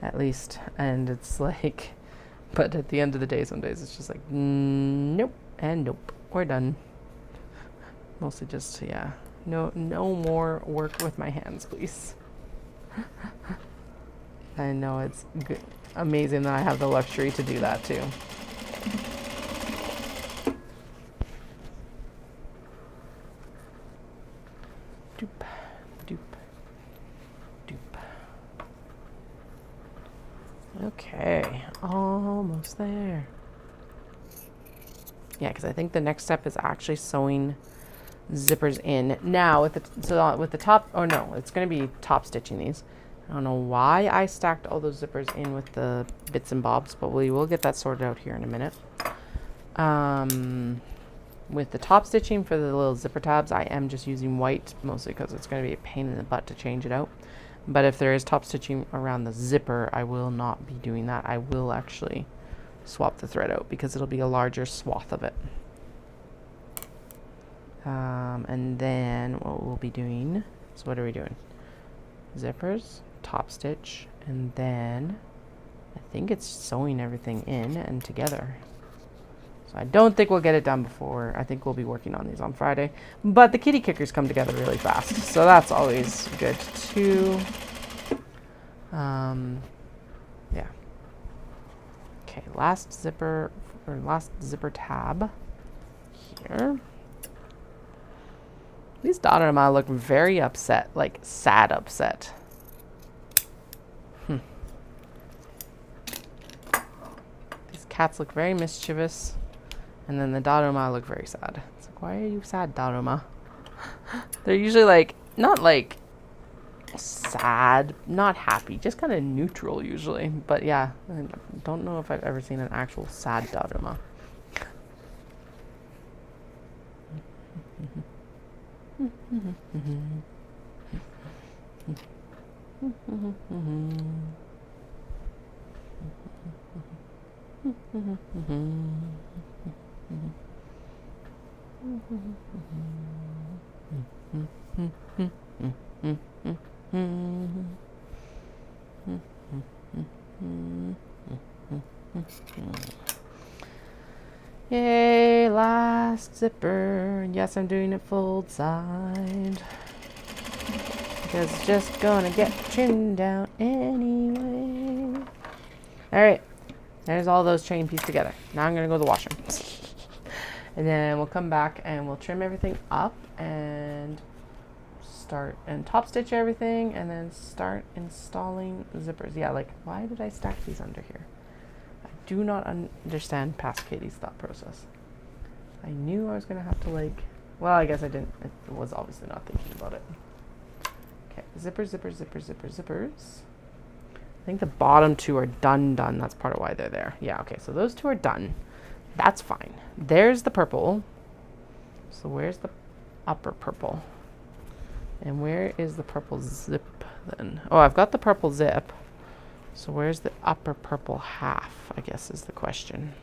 at least, and it's like, but at the end of the day, some days it's just like, nope, and nope, we're done. Mostly just, yeah, no more work with my hands, please. I know it's good, amazing that I have the luxury to do that too. Doop, doop, doop. Okay, almost there. Yeah, because I think the next step is actually sewing zippers in. Now with the top, oh no, it's going to be top stitching these. I don't know why I stacked all those zippers in with the bits and bobs, but we will get that sorted out here in a minute. With the top stitching for the little zipper tabs, I am just using white, mostly because it's going to be a pain in the butt to change it out. But if there is top stitching around the zipper, I will not be doing that. I will actually swap the thread out because it'll be a larger swath of it. And then what we'll be doing, so what are we doing? Zippers, top stitch, and then I think it's sewing everything in and together. So I don't think we'll get it done before. I think we'll be working on these on Friday. But the kitty kickers come together really fast, so that's always good too. Yeah. Okay, last zipper tab here. These Dodoma look very upset, like sad upset. These cats look very mischievous, and then the Dodoma look very sad. It's like, why are you sad, Dodoma? They're usually like, not like sad, not happy, just kind of neutral usually. But yeah, I don't know if I've ever seen an actual sad Dodoma. Yay, last zipper. Yes, I'm doing it full side. Because it's just gonna get trimmed out anyway. Alright, there's all those chain pieces together. Now I'm gonna go to the washer. And then we'll come back and we'll trim everything up and start and top stitch everything and then start installing zippers. Yeah, like, why did I stack these under here? I do not understand past Katie's thought process. I knew I was gonna have to like, well, I guess I didn't. I was obviously not thinking about it. Okay, zippers, zippers, zippers, zippers, zippers. I think the bottom two are done. That's part of why they're there. Yeah, okay, so those two are done. That's fine. There's the purple. So where's the upper purple? And where is the purple zip then? Oh, I've got the purple zip. So where's the upper purple half, I guess is the question.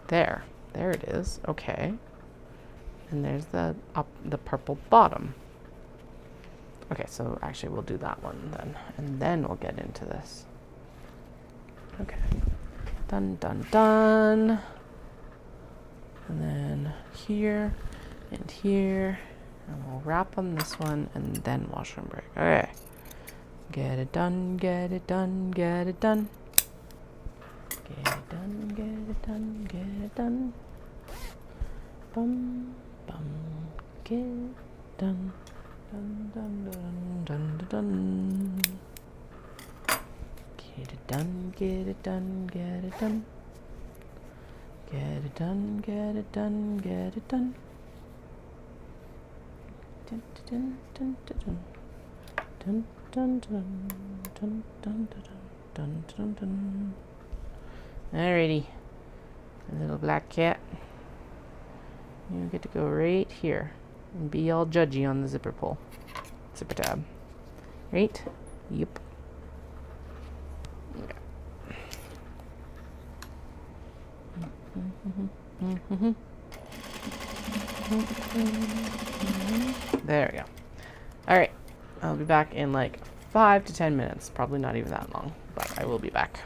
There. There it is. Okay. And there's the purple bottom. Okay, so actually we'll do that one then. And then we'll get into this. Okay. Done, done, done. And then here and here. And we'll wrap on this one and then wash and break. Okay. Get it done, get it done, get it done. Get it done, get it done, get it done. Bum, bum, get it done. Dun, dun, dun, dun, dun, dun. Get it done, get it done, get it done. Get it done, get it done, get it done. Dun, dun, dun, dun, dun. Dun, dun, dun, dun, dun, dun, dun, dun. Alrighty. A little black cat. You get to go right here and be all judgy on the zipper pull. Zipper tab. Right? Yep. There we go. Alright. I'll be back in like 5 to 10 minutes. Probably not even that long, but I will be back.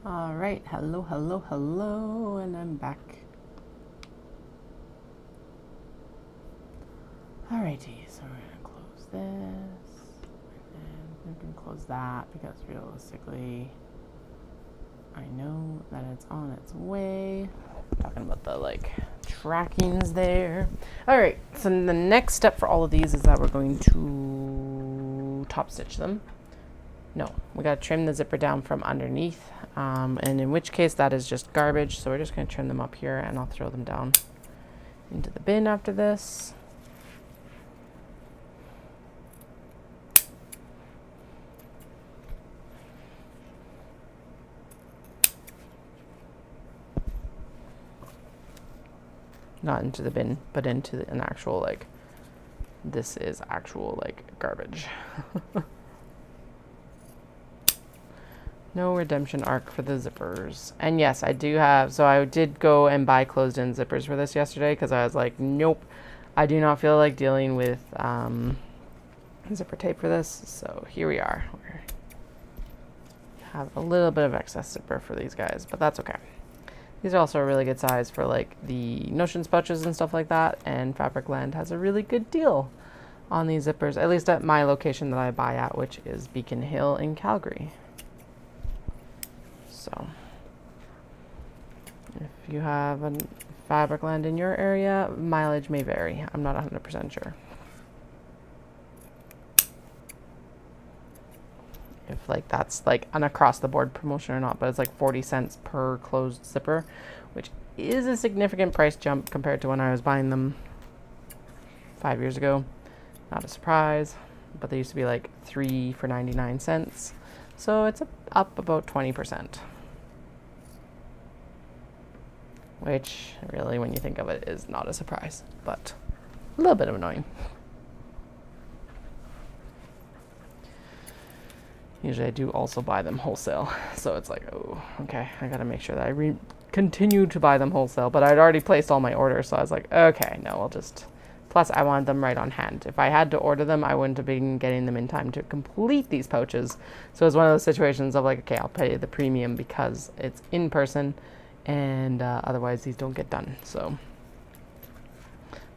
All right, hello, hello, hello, and I'm back. Alrighty, so we're gonna close this, and we can close that because realistically, I know that it's on its way. Talking about the like trackings there. All right, so the next step for all of these is that we're going to top stitch them. No, we gotta trim the zipper down from underneath, and in which case that is just garbage. So we're just gonna trim them up here, and I'll throw them down into the bin after this. Not into the bin, but into an actual, like, this is actual, like, garbage. No redemption arc for the zippers. And yes, I do have, so I did go and buy closed-in zippers for this yesterday because I was like, nope, I do not feel like dealing with zipper tape for this. So here we are. We have a little bit of excess zipper for these guys, but that's okay. These are also a really good size for like the notions pouches and stuff like that, and Fabricland has a really good deal on these zippers, at least at my location that I buy at, which is Beacon Hill in Calgary. So if you have a Fabricland in your area, mileage may vary. I'm not 100% sure. If like that's like an across the board promotion or not, but it's like 40 cents per closed zipper, which is a significant price jump compared to when I was buying them 5 years ago. Not a surprise, but they used to be like 3 for 99 cents. So it's up about 20%, which really, when you think of it, is not a surprise, but a little bit annoying. Usually I do also buy them wholesale, so it's like, oh, okay, I gotta make sure that I continue to buy them wholesale, but I'd already placed all my orders, so I was like, okay, no, I'll just, plus I wanted them right on hand. If I had to order them, I wouldn't have been getting them in time to complete these pouches, so it's one of those situations of like, okay, I'll pay the premium because it's in person, and otherwise these don't get done, so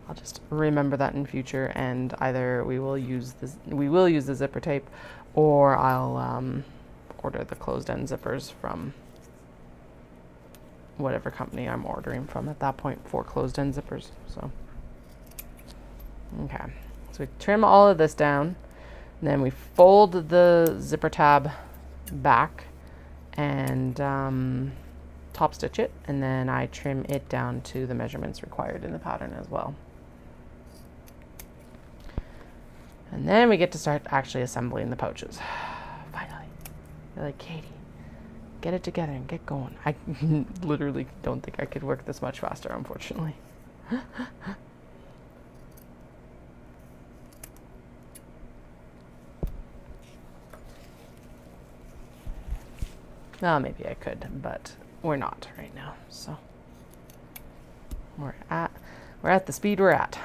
I'll just remember that in future, and either we will use the zipper tape, or I'll order the closed-end zippers from whatever company I'm ordering from at that point for closed-end zippers. So, okay. So we trim all of this down, and then we fold the zipper tab back and top stitch it, and then I trim it down to the measurements required in the pattern as well. And then we get to start actually assembling the pouches. Finally. You're like, Katie, get it together and get going. I literally don't think I could work this much faster, unfortunately. Well, maybe I could, but we're not right now. So we're at the speed we're at.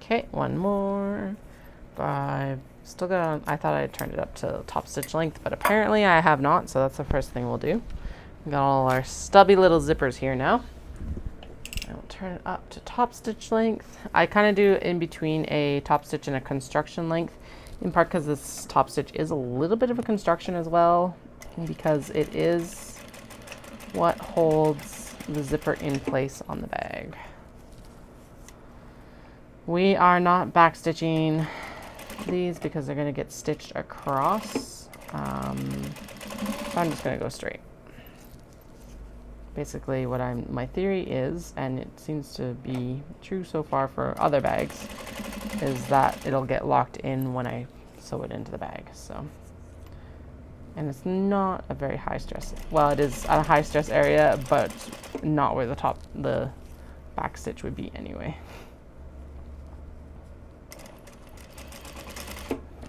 Okay, one more. I've still got, I thought I had turned it up to top stitch length, but apparently I have not, so that's the first thing we'll do. We got all our stubby little zippers here now. I will turn it up to top stitch length. I kind of do in between a top stitch and a construction length, in part because this top stitch is a little bit of a construction as well, because it is what holds the zipper in place on the bag. We are not back stitching these because they're going to get stitched across. So I'm just going to go straight. Basically what my theory is, and it seems to be true so far for other bags, is that it'll get locked in when I sew it into the bag. So, and it's not a very high stress, well, it is a high stress area, but not where the back stitch would be anyway.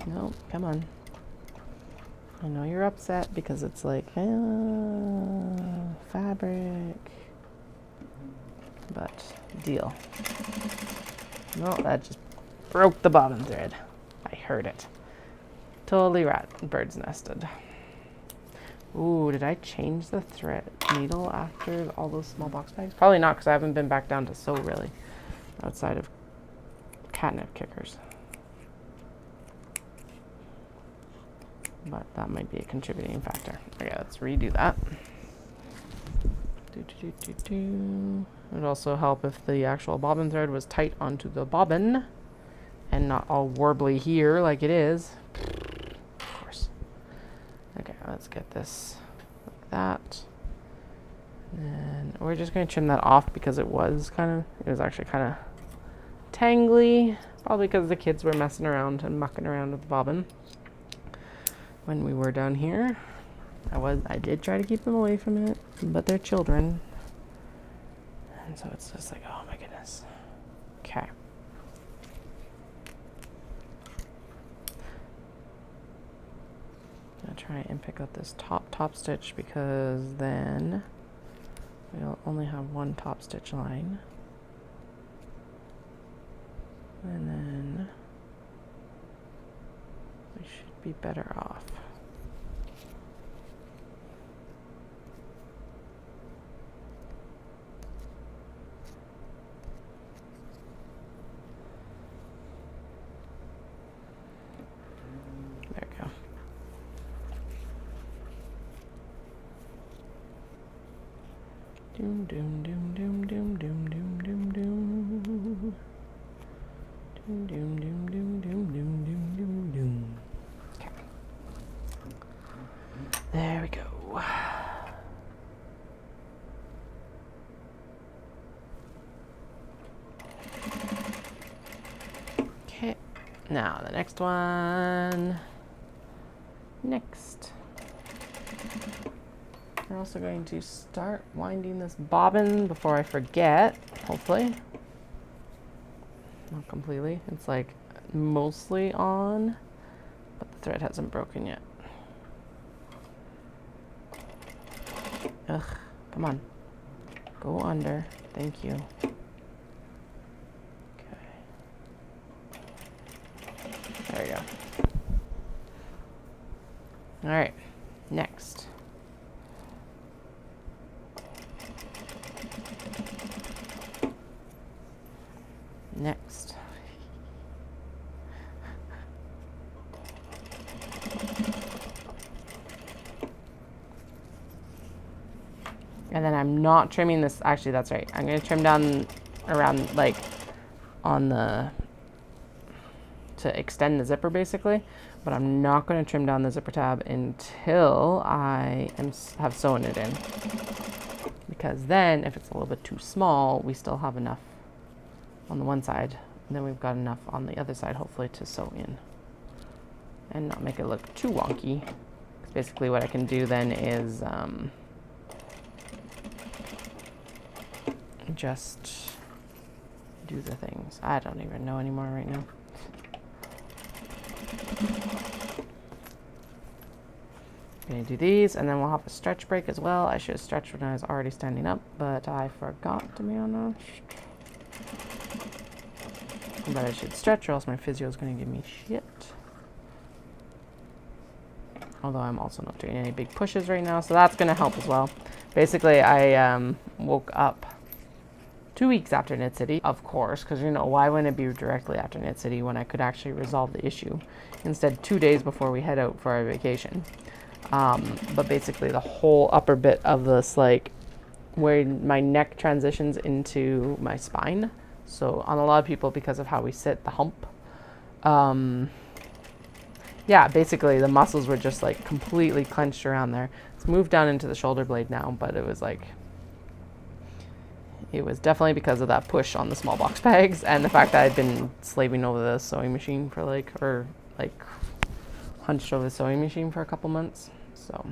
No, come on. I know you're upset because it's like, fabric. But, deal. No, that just broke the bobbin thread. I heard it. Totally bird's nested. Ooh, did I change the thread needle after all those small box bags? Probably not, because I haven't been back down to sew really, outside of catnip kickers. But that might be a contributing factor. Okay, let's redo that. It would also help if the actual bobbin thread was tight onto the bobbin and not all warbly here like it is. Of course. Okay, let's get this like that. And then we're just going to trim that off because it was actually kind of tangly. Probably because the kids were messing around and mucking around with the bobbin when we were down here. I did try to keep them away from it, but they're children. And so it's just like, oh my goodness. Okay. I'm gonna try and pick up this top stitch because then we'll only have one top stitch line. And then we should be better off. There we go. Doom doom doom doom doom doom doom doom doom. Doom doom doom doom doom doom doom doom doom. Okay. There we go. Okay. Now the next one. Next. We're also going to start winding this bobbin before I forget, hopefully. Not completely. It's like mostly on, but the thread hasn't broken yet. Ugh, come on. Go under. Thank you. Okay. There we go. All right, next. Next. And then I'm not trimming this. Actually, that's right. I'm going to trim down around like on the, to extend the zipper basically, but I'm not going to trim down the zipper tab until I have sewn it in, because then if it's a little bit too small, we still have enough on the one side, and then we've got enough on the other side hopefully to sew in and not make it look too wonky. Basically what I can do then is just do the things. I don't even know anymore right now. I'm gonna do these, and then we'll have a stretch break as well. I should have stretched when I was already standing up, but I forgot, to be honest. But I should stretch or else my physio is going to give me shit. Although I'm also not doing any big pushes right now, so that's going to help as well. Basically, I woke up 2 weeks after Knit City, of course, because you know, why wouldn't it be directly after Knit City when I could actually resolve the issue? Instead, 2 days before we head out for our vacation. But basically the whole upper bit of this, like where my neck transitions into my spine. So on a lot of people, because of how we sit, the hump, yeah, basically the muscles were just like completely clenched around there. It's moved down into the shoulder blade now, but it was definitely because of that push on the small box bags and the fact that I'd been slaving over the sewing machine for hunched over the sewing machine for a couple months. So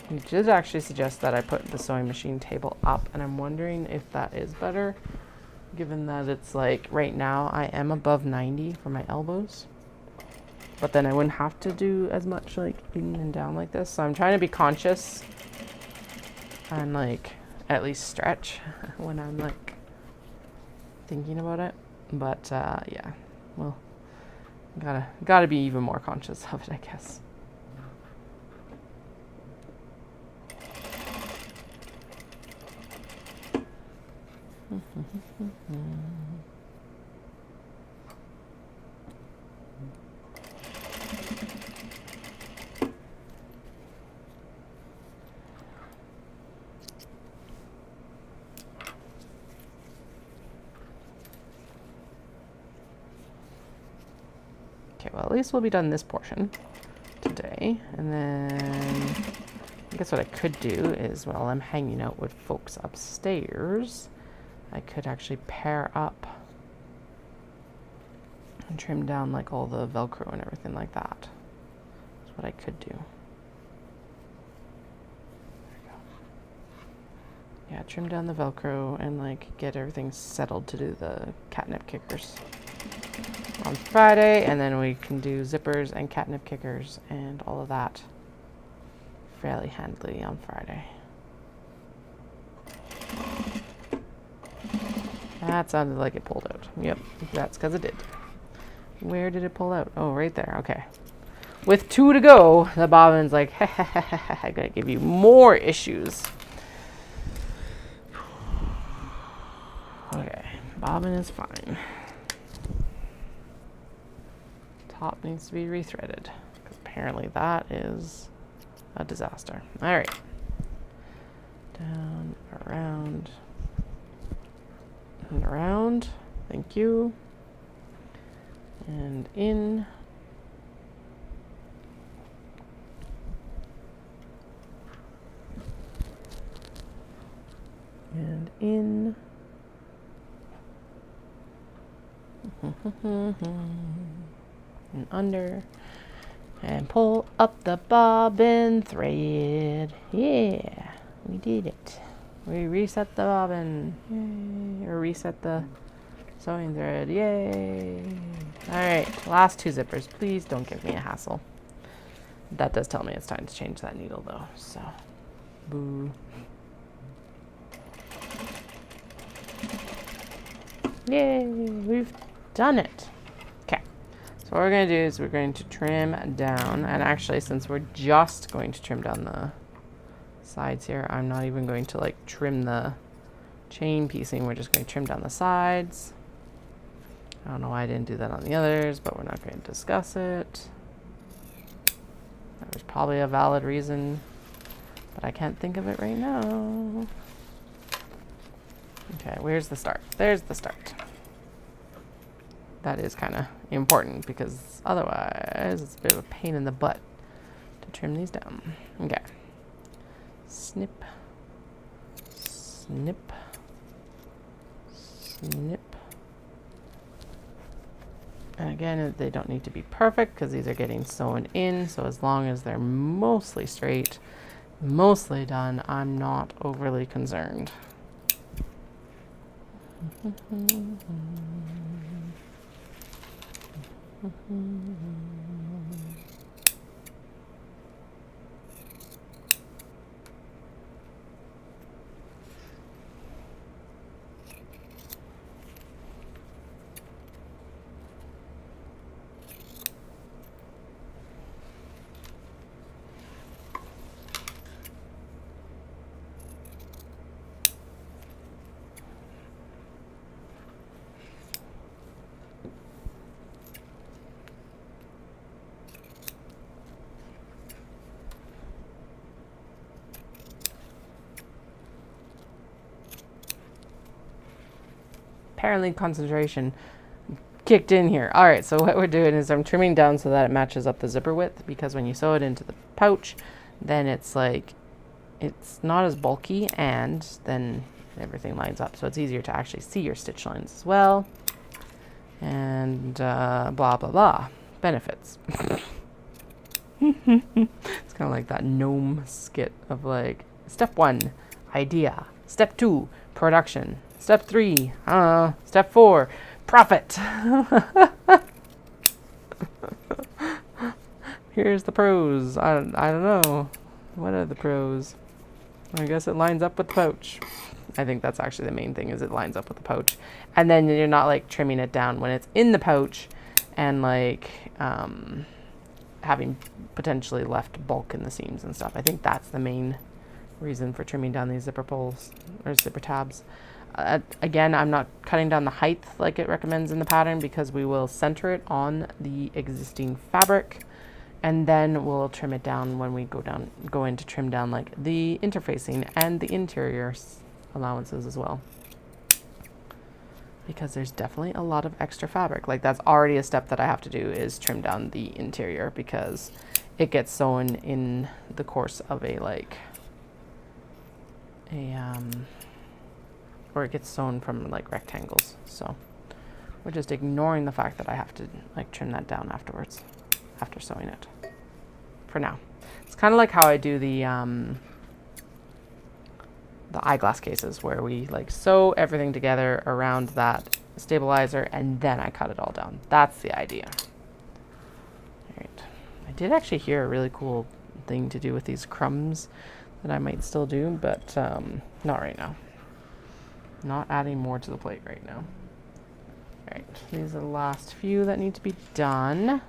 he did actually suggest that I put the sewing machine table up, and I'm wondering if that is better, given that it's like right now I am above 90 for my elbows. but then I wouldn't have to do as much like in and down like this. So I'm trying to be conscious and like at least stretch when I'm like thinking about it. But yeah, well, gotta be even more conscious of it, I guess. Okay, well, at least we'll be done this portion today. And then I guess what I could do is, while I'm hanging out with folks upstairs, I could actually pair up and trim down like all the Velcro and everything like that. That's what I could do. There we go. Yeah, trim down the Velcro and like get everything settled to do the catnip kickers on Friday, and then we can do zippers and catnip kickers and all of that fairly handily on Friday. That sounded like it pulled out. Yep, that's because it did. Where did it pull out? Oh, right there. Okay. With 2 to go, the bobbin's like, I'm gonna give you more issues. Okay, bobbin is fine. Top needs to be rethreaded, because apparently that is a disaster. All right. Down, around, and around. Thank you. And in. And in. And under. And pull up the bobbin thread. Yeah, we did it. We reset the bobbin. Yay. Or reset the sewing thread. Yay. Alright, last 2 zippers. Please don't give me a hassle. That does tell me it's time to change that needle though, so boo. Yay, we've done it. Okay, so what we're going to do is we're going to trim down, and actually since we're just going to trim down the sides here, I'm not even going to like trim the chain piecing, we're just going to trim down the sides. I don't know why I didn't do that on the others, but we're not going to discuss it. There's probably a valid reason, but I can't think of it right now. Okay, where's the start? There's the start. That is kind of important because otherwise it's a bit of a pain in the butt to trim these down. Okay. Snip. Snip. Snip. And again, they don't need to be perfect because these are getting sewn in. So as long as they're mostly straight, mostly done, I'm not overly concerned. Apparently concentration kicked in here. All right, so what we're doing is I'm trimming down so that it matches up the zipper width, because when you sew it into the pouch, then it's like, it's not as bulky, and then everything lines up. So it's easier to actually see your stitch lines as well. And blah, blah, blah. Benefits. It's kind of like that gnome skit of like, step 1, idea. Step 2, production. Step 3, step 4, profit. Here's the pros. I don't know. What are the pros? I guess it lines up with the pouch. I think that's actually the main thing, is it lines up with the pouch. And then you're not like trimming it down when it's in the pouch and like having potentially left bulk in the seams and stuff. I think that's the main reason for trimming down these zipper pulls or zipper tabs. Again, I'm not cutting down the height like it recommends in the pattern, because we will center it on the existing fabric, and then we'll trim it down when we go in to trim down like the interfacing and the interior allowances as well, because there's definitely a lot of extra fabric. Like that's already a step that I have to do, is trim down the interior, because it gets sewn in the course of or it gets sewn from like rectangles. So we're just ignoring the fact that I have to like trim that down afterwards, after sewing it, for now. It's kind of like how I do the eyeglass cases, where we like sew everything together around that stabilizer and then I cut it all down. That's the idea. All right. I did actually hear a really cool thing to do with these crumbs that I might still do, but not right now. Not adding more to the plate right now. All right, these are the last few that need to be done,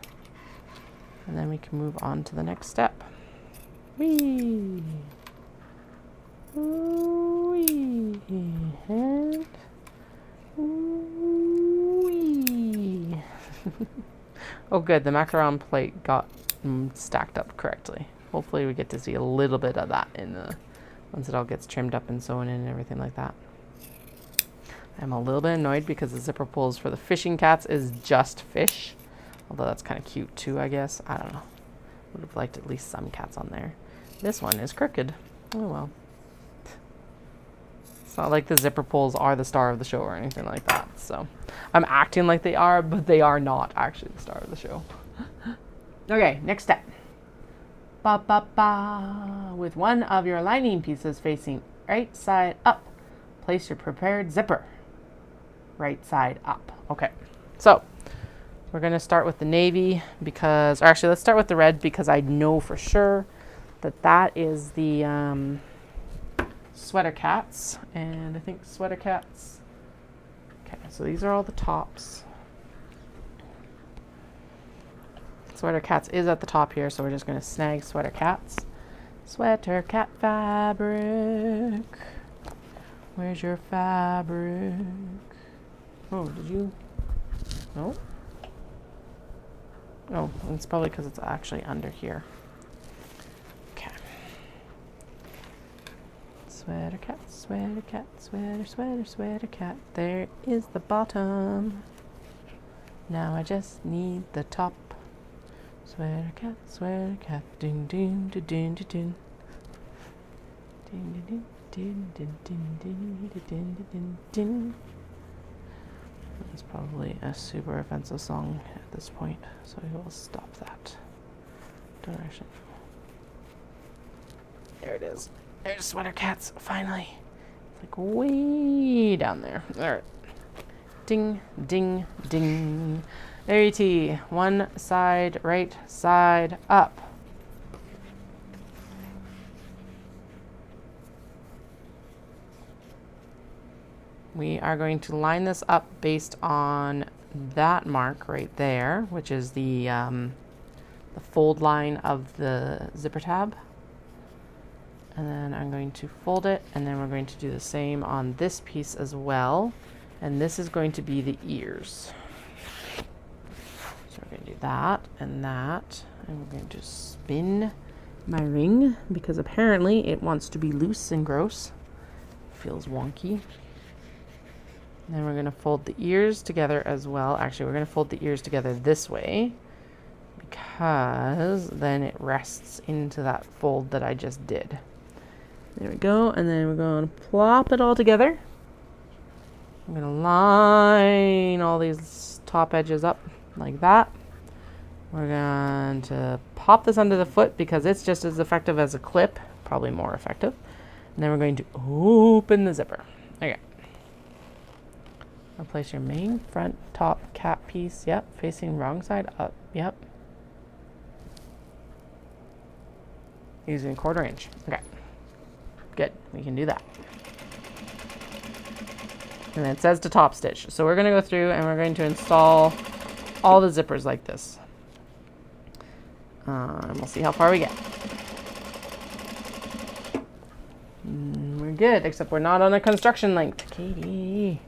and then we can move on to the next step. Whee! Whee! And whee! Oh good, the macaron plate got stacked up correctly. Hopefully we get to see a little bit of that in the once it all gets trimmed up and sewn in and everything like that. I'm a little bit annoyed because the zipper pulls for the fishing cats is just fish, although that's kind of cute too, I guess. I don't know. Would have liked at least some cats on there. This one is crooked. Oh well. It's not like the zipper pulls are the star of the show or anything like that. So I'm acting like they are, but they are not actually the star of the show. Okay, next step. Ba ba ba. With one of your lining pieces facing right side up, place your prepared zipper. Right side up. Okay, so we're going to start with the navy because, or actually let's start with the red, because I know for sure that that is the sweater cats, and I think sweater cats. Okay, so these are all the tops. Sweater cats is at the top here, so we're just going to snag sweater cats. Sweater cat fabric. Where's your fabric? Oh, did you? No? Oh, it's probably because it's actually under here. Okay. Sweater cat, sweater cat, sweater, sweater, sweater cat. There is the bottom. Now I just need the top. Sweater cat, ding ding ding ding ding ding. Ding ding ding ding ding ding ding ding ding. It's probably a super offensive song at this point, so I will stop that. Don't actually. There it is. There's sweater cats, finally. It's like way down there. Alright. Ding, ding, ding. There you see. One side, right side up. We are going to line this up based on that mark right there, which is the fold line of the zipper tab. And then I'm going to fold it, and then we're going to do the same on this piece as well. And this is going to be the ears. So we're going to do that, and we're going to spin my ring because apparently it wants to be loose and gross. Feels wonky. And then we're going to fold the ears together as well. Actually, we're going to fold the ears together this way because then it rests into that fold that I just did. There we go. And then we're going to plop it all together. I'm going to line all these top edges up like that. We're going to pop this under the foot because it's just as effective as a clip, probably more effective. And then we're going to open the zipper. Okay. I'll place your main front top cap piece. Yep. Facing wrong side up. Yep. using 1/4 inch. Okay, good, we can do that. And then it says to top stitch. So we're going to go through and we're going to install all the zippers like this. And we'll see how far we get. We're good, except we're not on a construction length. Katie,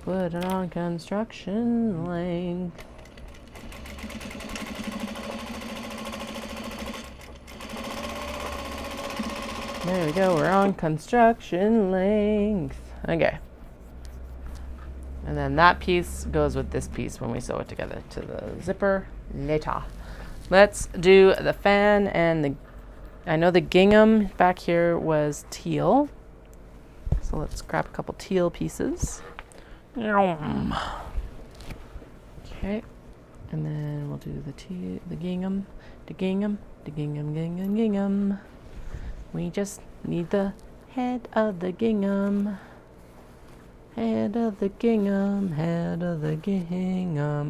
put it on construction length. There we go, we're on construction length. Okay. And then that piece goes with this piece when we sew it together to the zipper later. Let's do the fan and the, I know the gingham back here was teal. So let's grab a couple teal pieces. Okay. And then we'll do the gingham. We just need the head of the gingham. Head of the gingham.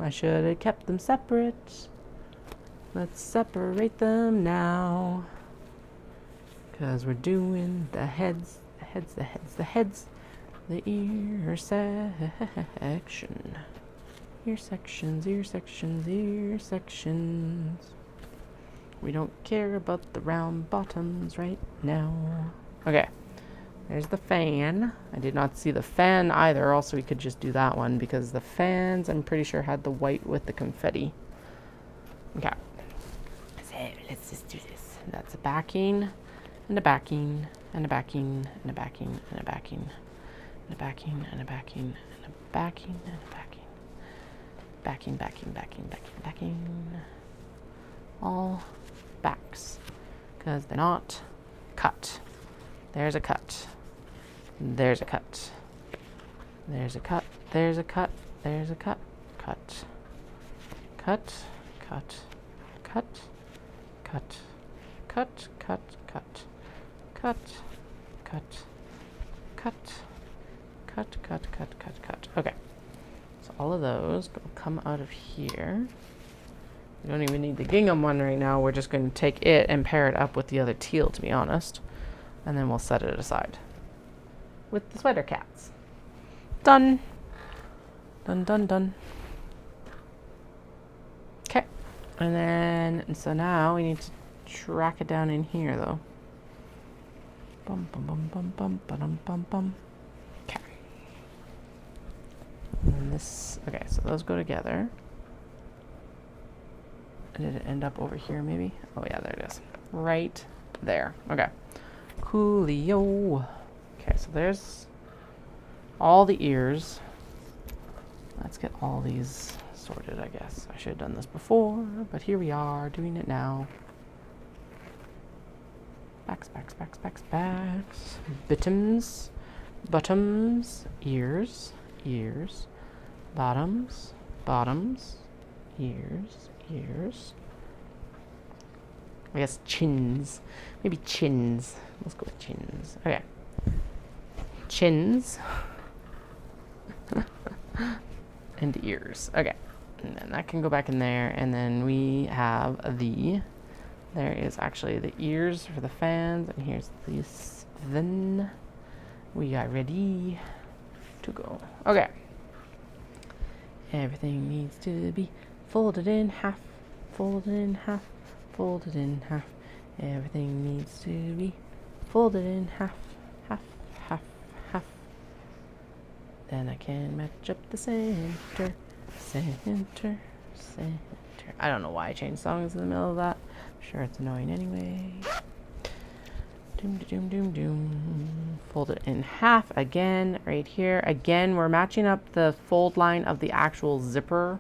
I should have kept them separate. Let's separate them now. Because we're doing the heads. The ear section. Ear sections. We don't care about the round bottoms right now. Okay, there's the fan. I did not see the fan either, also we could just do that one because the fans, I'm pretty sure, had the white with the confetti. Okay, so let's just do this. That's a backing, and a backing, and a backing, and a backing, and a backing, and a backing, and a backing, and a backing, and a backing. Backing. All backs, because they're not cut. There's a cut. There's a cut. There's a cut. There's a cut. There's a cut. Cut. Cut. Cut. Cut. Cut. Cut. Cut. Cut. Cut. Cut. Cut. Okay. So all of those will come out of here. We don't even need the gingham one right now. We're just going to take it and pair it up with the other teal, to be honest. And then we'll set it aside with the sweater cats. Done. Done. Okay. And then, so now we need to track it down in here, though. Bum. Okay. And then this, okay, so those go together. Did it end up over here, maybe? Oh, yeah, there it is. Right there. Okay. Coolio. Okay, so there's all the ears. Let's get all these sorted, I guess. I should have done this before, but here we are, doing it now. Backs. Bottoms. Ears. Bottoms. Ears. I guess chins. Maybe chins. Let's go with chins. Okay. Chins. And ears. Okay. And then that can go back in there. And then we have there is actually the ears for the fans. And here's this. Then we are ready to go. Okay. Everything needs to be folded in half. Everything needs to be folded in half. Then I can match up the center. I don't know why I changed songs in the middle of that. I'm sure it's annoying anyway. Doom. Fold it in half again, right here. Again, we're matching up the fold line of the actual zipper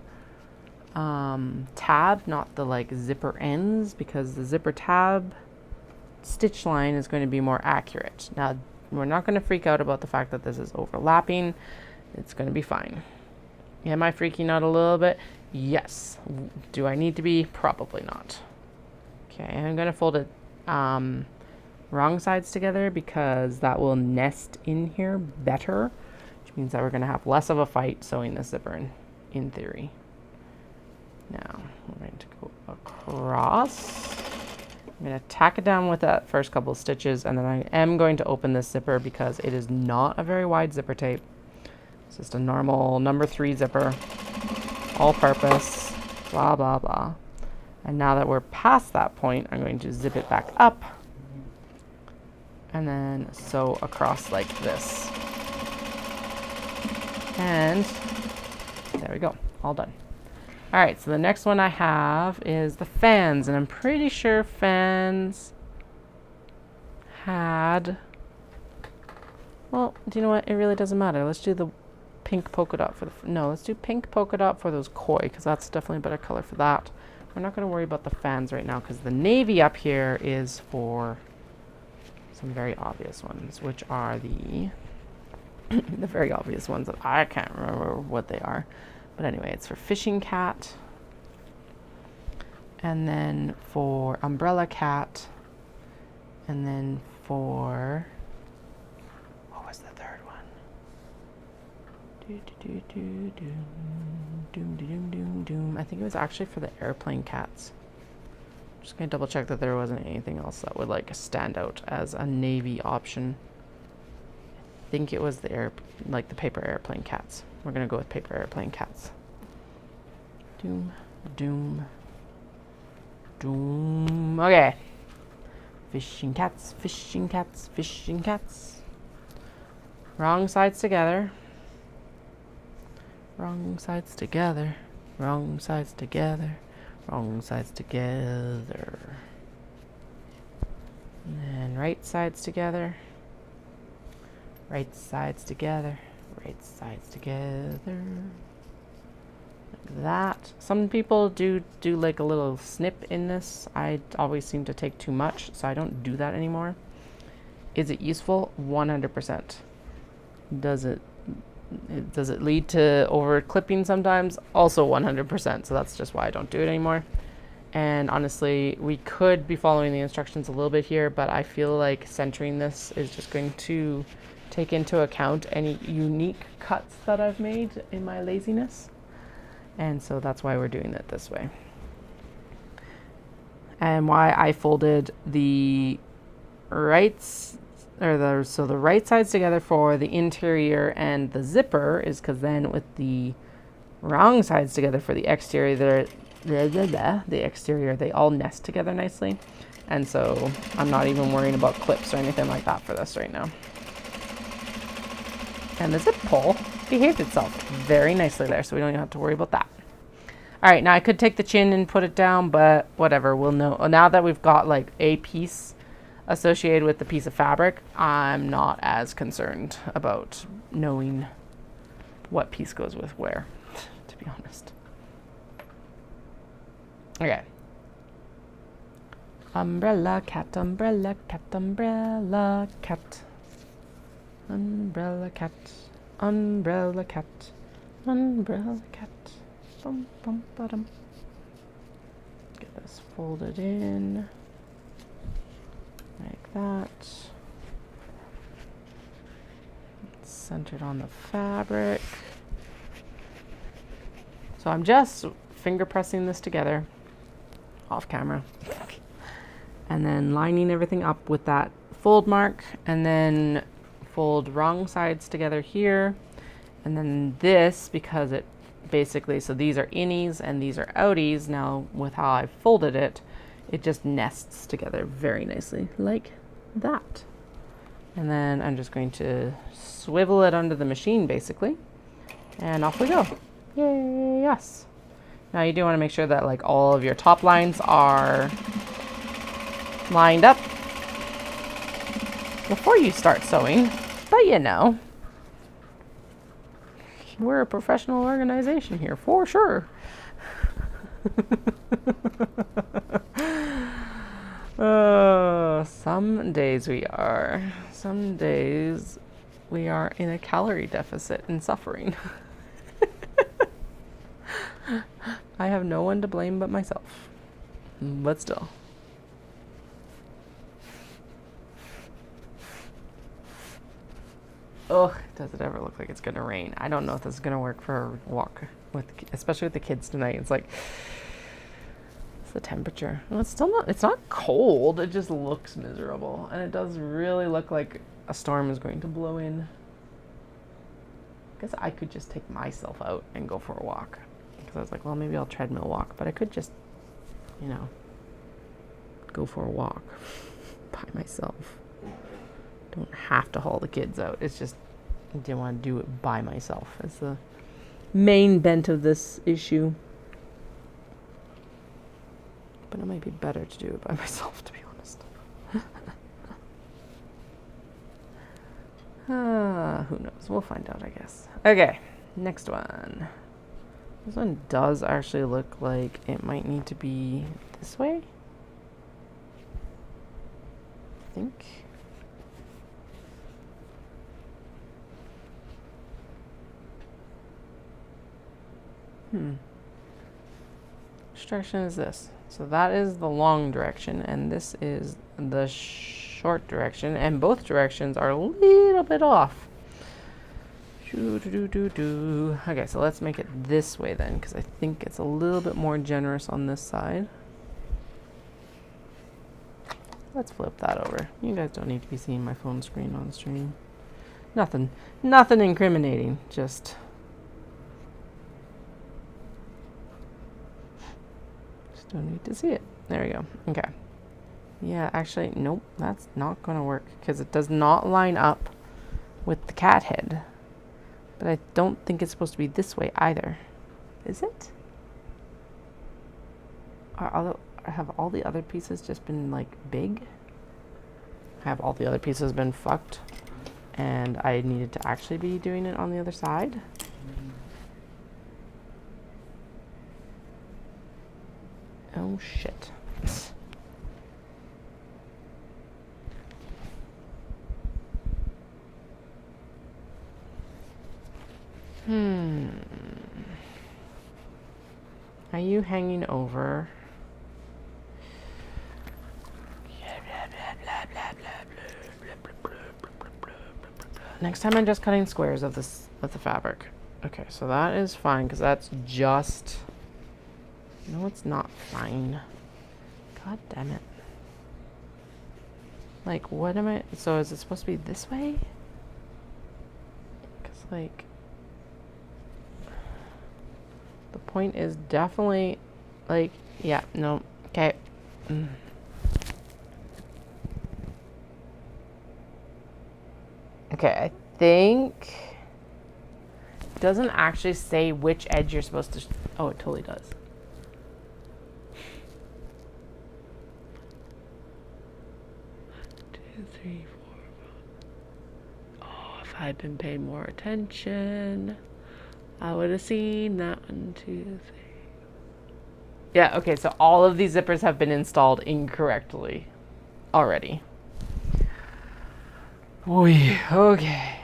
tab, not the like zipper ends, because the zipper tab stitch line is going to be more accurate. Now, we're not going to freak out about the fact that this is overlapping. It's going to be fine. Am I freaking out a little bit? Yes. Do I need to be? Probably not. Okay, I'm going to fold it wrong sides together because that will nest in here better, which means that we're going to have less of a fight sewing this zipper in theory. Now we're going to go across. I'm going to tack it down with that first couple of stitches, and then I am going to open this zipper because it is not a very wide zipper tape. It's just a normal number 3 zipper, all purpose, blah, blah, blah. And now that we're past that point, I'm going to zip it back up and then sew across like this. And there we go, all done. All right, so the next one I have is the fans, and I'm pretty sure fans had, well, do you know what? It really doesn't matter. Let's do the pink polka dot for the, no, let's do pink polka dot for those koi, because that's definitely a better color for that. We're not going to worry about the fans right now, because the navy up here is for some very obvious ones, which are the the very obvious ones that I can't remember what they are. But anyway, it's for Fishing Cat, and then for Umbrella Cat, and then for, what was the third one? Doom. I think it was actually for the airplane cats. Just gonna double check that there wasn't anything else that would like stand out as a navy option. I think it was the the paper airplane cats. We're gonna go with paper airplane cats. Doom. Okay. Fishing cats. Wrong sides together. Wrong sides together. And then right sides together. Like that. Some people do like a little snip in this. I always seem to take too much, so I don't do that anymore. Is it useful? 100%. Does it lead to over clipping sometimes? Also 100%. So that's just why I don't do it anymore. And honestly, we could be following the instructions a little bit here, but I feel like centering this is just going to take into account any unique cuts that I've made in my laziness. And so that's why we're doing it this way. And why I folded the rights, or the right sides together for the interior and the zipper is because then with the wrong sides together for the exterior, the exterior, they all nest together nicely. And so I'm not even worrying about clips or anything like that for this right now. And the zip pull behaved itself very nicely there, so we don't even have to worry about that. All right, now I could take the chin and put it down, but whatever, we'll know. Now that we've got like a piece associated with the piece of fabric, I'm not as concerned about knowing what piece goes with where, to be honest. Okay. Umbrella cat, umbrella cat, umbrella cat. Umbrella cat, umbrella cat, umbrella cat. Bum, bum, ba-dum. Get this folded in like that. It's centered on the fabric. So I'm just finger pressing this together off camera and then lining everything up with that fold mark, and then fold wrong sides together here, and then this, because it basically, so these are innies and these are outies. Now with how I folded it, it just nests together very nicely like that. And then I'm just going to swivel it under the machine basically, and off we go. Yay, yes. Now you do want to make sure that like all of your top lines are lined up before you start sewing, but you know, we're a professional organization here for sure. Some days we are. Some days we are in a calorie deficit and suffering. I have no one to blame but myself. But still. Ugh, does it ever look like it's gonna rain? I don't know if this is gonna work for a walk with, especially with the kids tonight. It's like the temperature? Well, it's not cold, it just looks miserable. And it does really look like a storm is going to blow in. I guess I could just take myself out and go for a walk. Because I was like, well, maybe I'll treadmill walk. But I could just, you know, go for a walk by myself. Don't have to haul the kids out. It's just, I didn't want to do it by myself. That's the main bent of this issue. But it might be better to do it by myself, to be honest. Who knows? We'll find out, I guess. Okay, next one. This one does actually look like it might need to be this way. I think. Which direction is this? So that is the long direction, and this is the short direction, and both directions are a little bit off. Okay, so let's make it this way then, because I think it's a little bit more generous on this side. Let's flip that over. You guys don't need to be seeing my phone screen on stream. Nothing incriminating, just don't need to see it. There we go. Okay. Yeah, actually, nope, that's not going to work because it does not line up with the cat head. But I don't think it's supposed to be this way either. Is it? Have all the other pieces just been like big? Have all the other pieces been fucked? And I needed to actually be doing it on the other side? Oh shit. Are you hanging over? Next time I'm just cutting squares of this of the fabric. Okay, so that is fine because that's just. No, it's not fine. God damn it. Like, what am I? So is it supposed to be this way? Because, like, the point is definitely, like, yeah, no, okay. Okay, I think it doesn't actually say which edge you're supposed to. Oh, it totally does. Three, four, 5. Oh, if I'd been paying more attention, I would have seen that. 1, 2, 3. Yeah, okay, so all of these zippers have been installed incorrectly already. Oy, okay.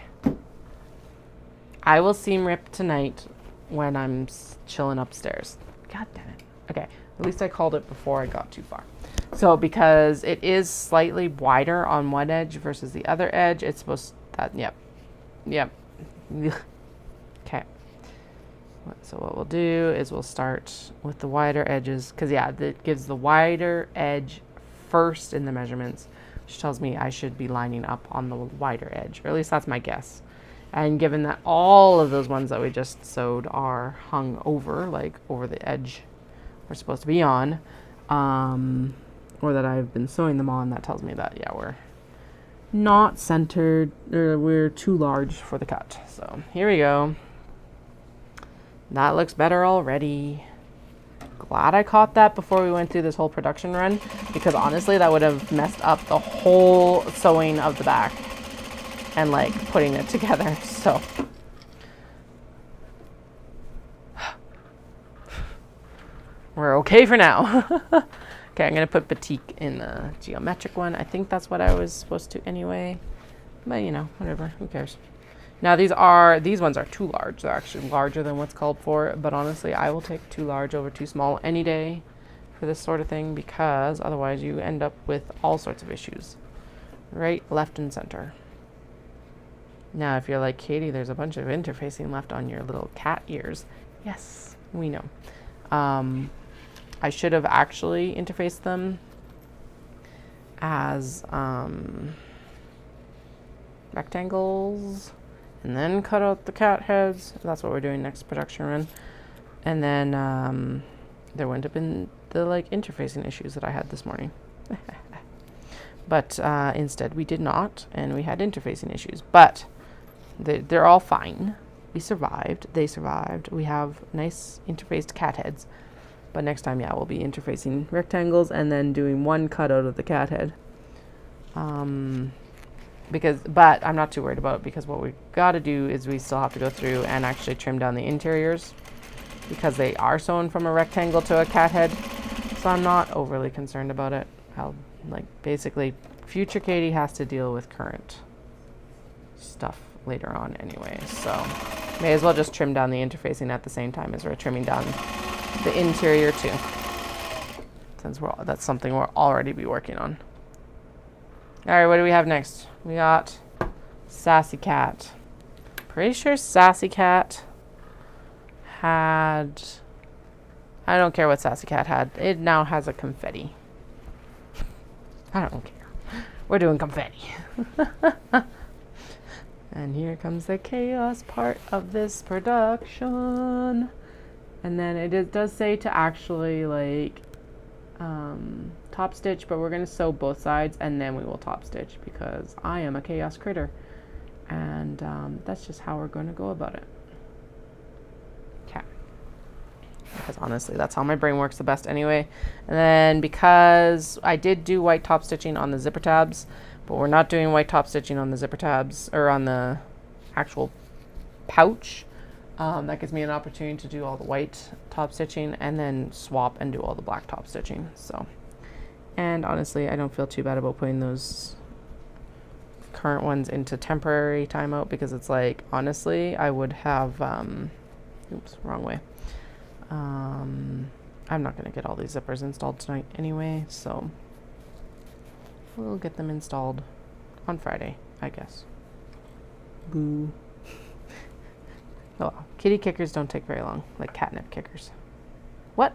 I will seam rip tonight when I'm chilling upstairs. God damn it. Okay, at least I called it before I got too far. So because it is slightly wider on one edge versus the other edge, it's supposed that, yep. Okay. So what we'll do is we'll start with the wider edges, because yeah, that gives the wider edge first in the measurements, which tells me I should be lining up on the wider edge, or at least that's my guess. And given that all of those ones that we just sewed are hung over, like over the edge we're supposed to be on, or that I've been sewing them on, that tells me that, yeah, we're not centered, or we're too large for the cut. So here we go. That looks better already. Glad I caught that before we went through this whole production run, because honestly that would have messed up the whole sewing of the back and like putting it together. So we're okay for now. Okay, I'm gonna put batik in the geometric one. I think that's what I was supposed to anyway, but you know, whatever, who cares. Now these ones are too large. They're actually larger than what's called for, but honestly I will take too large over too small any day for this sort of thing, because otherwise you end up with all sorts of issues. Right, left, and center. Now if you're like, Katie, there's a bunch of interfacing left on your little cat ears. Yes, we know. I should have actually interfaced them as rectangles and then cut out the cat heads. That's what we're doing next production run. And then there wouldn't have been the like interfacing issues that I had this morning. But instead we did not, and we had interfacing issues. But they're all fine. We survived. They survived. We have nice interfaced cat heads. But next time, yeah, we'll be interfacing rectangles and then doing one cutout of the cat head. But I'm not too worried about it, because what we got to do is we still have to go through and actually trim down the interiors, because they are sewn from a rectangle to a cat head. So I'm not overly concerned about it. Basically, future Katie has to deal with current stuff later on anyway. So may as well just trim down the interfacing at the same time as we're trimming down the interior too, since that's something we'll already be working on. All right, what do we have next? We got Sassy Cat. Pretty sure Sassy Cat had, I don't care what Sassy Cat had. It now has a confetti. I don't care. We're doing confetti. And here comes the chaos part of this production. And then it does say to actually like top stitch, but we're going to sew both sides and then we will top stitch, because I am a chaos critter. And that's just how we're going to go about it. Okay. Because honestly, that's how my brain works the best anyway. And then because I did do white top stitching on the zipper tabs, but we're not doing white top stitching on the zipper tabs or on the actual pouch. That gives me an opportunity to do all the white top stitching and then swap and do all the black top stitching. So, and honestly, I don't feel too bad about putting those current ones into temporary timeout, because it's like, honestly, I would have, oops, wrong way. I'm not going to get all these zippers installed tonight anyway, so we'll get them installed on Friday, I guess. Boo. Oh, kitty kickers don't take very long, like catnip kickers. What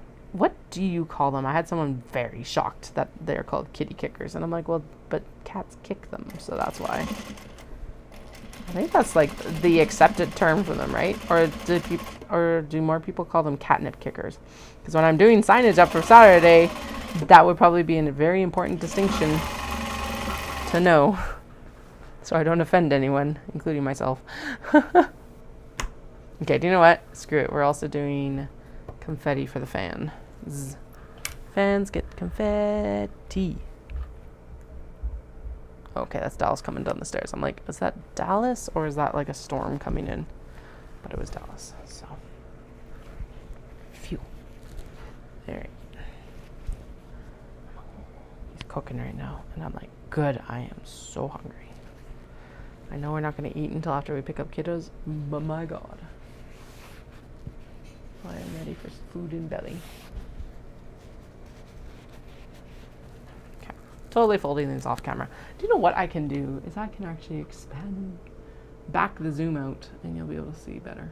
do you call them? I had someone very shocked that they're called kitty kickers, and I'm like, well, but cats kick them, so that's why. I think that's like the accepted term for them, right? Or do more people call them catnip kickers? Because when I'm doing signage up for Saturday, that would probably be a very important distinction to know, so I don't offend anyone, including myself. Okay, do you know what? Screw it. We're also doing confetti for the fan. Zzz. Fans get confetti. Okay, that's Dallas coming down the stairs. I'm like, is that Dallas or is that like a storm coming in? But it was Dallas, so. Phew. All right. He's cooking right now, and I'm like, good, I am so hungry. I know we're not going to eat until after we pick up kiddos, but my God. I am ready for food and belly. Okay. Totally folding these off camera. Do you know what I can do? Is I can actually expand back the zoom out and you'll be able to see better.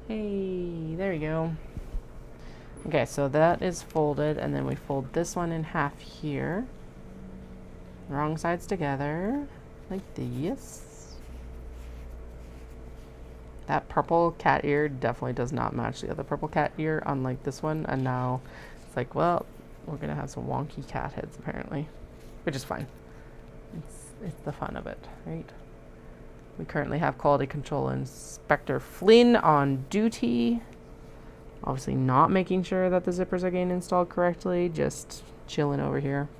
Hey, there we go. Okay, so that is folded, and then we fold this one in half here. Wrong sides together, like this. That purple cat ear definitely does not match the other purple cat ear, unlike this one. And now it's like, well, we're going to have some wonky cat heads apparently, which is fine. It's the fun of it, right? We currently have Quality Control Inspector Flynn on duty. Obviously not making sure that the zippers are getting installed correctly, just chilling over here.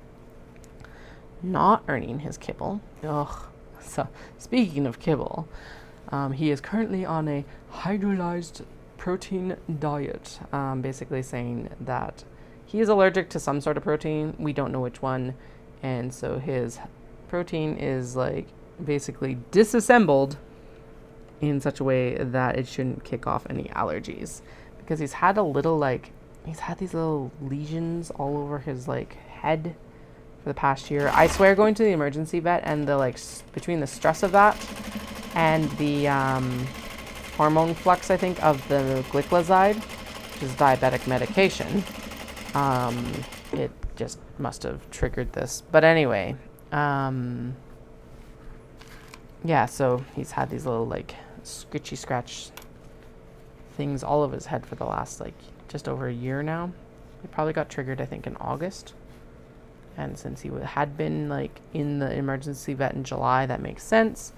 Not earning his kibble. Ugh. So, speaking of kibble, he is currently on a hydrolyzed protein diet, basically saying that he is allergic to some sort of protein. We don't know which one, and so his protein is like basically disassembled in such a way that it shouldn't kick off any allergies, because he's had these little lesions all over his like head for the past year. I swear, going to the emergency vet and the between the stress of that and the hormone flux, I think, of the glycoside, which is diabetic medication, It just must have triggered this. But anyway, yeah, so he's had these little like scritchy scratch things all over his head for the last like just over a year now. It probably got triggered, I think, in August. And since he had been like in the emergency vet in July, that makes sense.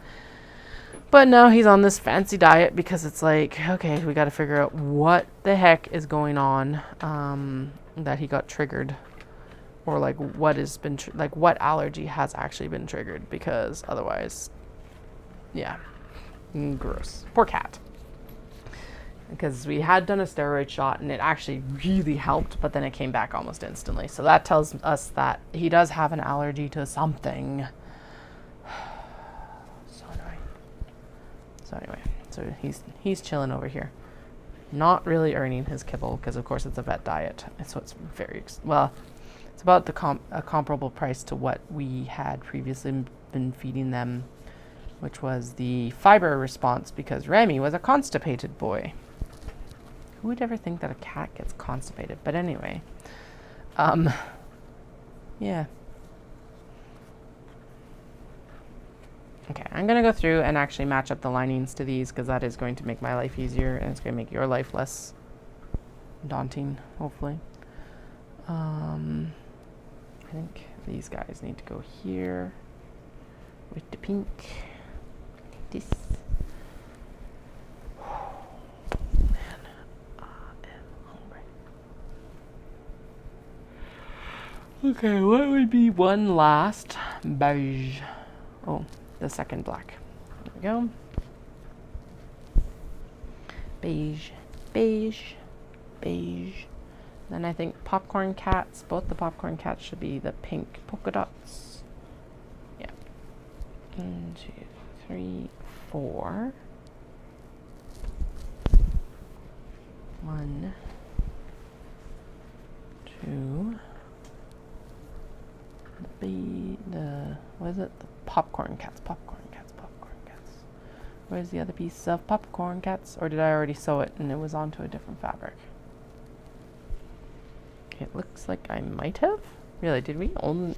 But now he's on this fancy diet because it's like, okay, we got to figure out what the heck is going on, that he got triggered, or like what has been like what allergy has actually been triggered, because otherwise, yeah, gross. Poor cat. Because we had done a steroid shot and it actually really helped, but then it came back almost instantly. So that tells us that he does have an allergy to something. So anyway, so he's chilling over here, not really earning his kibble because of course it's a vet diet. So it's very well, it's about a comparable price to what we had previously been feeding them, which was the Fibre response, because Remy was a constipated boy. Who would ever think that a cat gets constipated? But anyway, yeah. Okay, I'm going to go through and actually match up the linings to these, because that is going to make my life easier and it's going to make your life less daunting, hopefully. I think these guys need to go here with the pink. This. Okay, what would be one last beige? Oh, the second black. There we go. Beige, beige, beige. Then I think popcorn cats, both the popcorn cats should be the pink polka dots. Yeah. 1, 2, 3, 4. 1, 2. What is it? The popcorn cats. Where's the other piece of popcorn cats? Or did I already sew it and it was onto a different fabric? It looks like I might have. Really, did we only...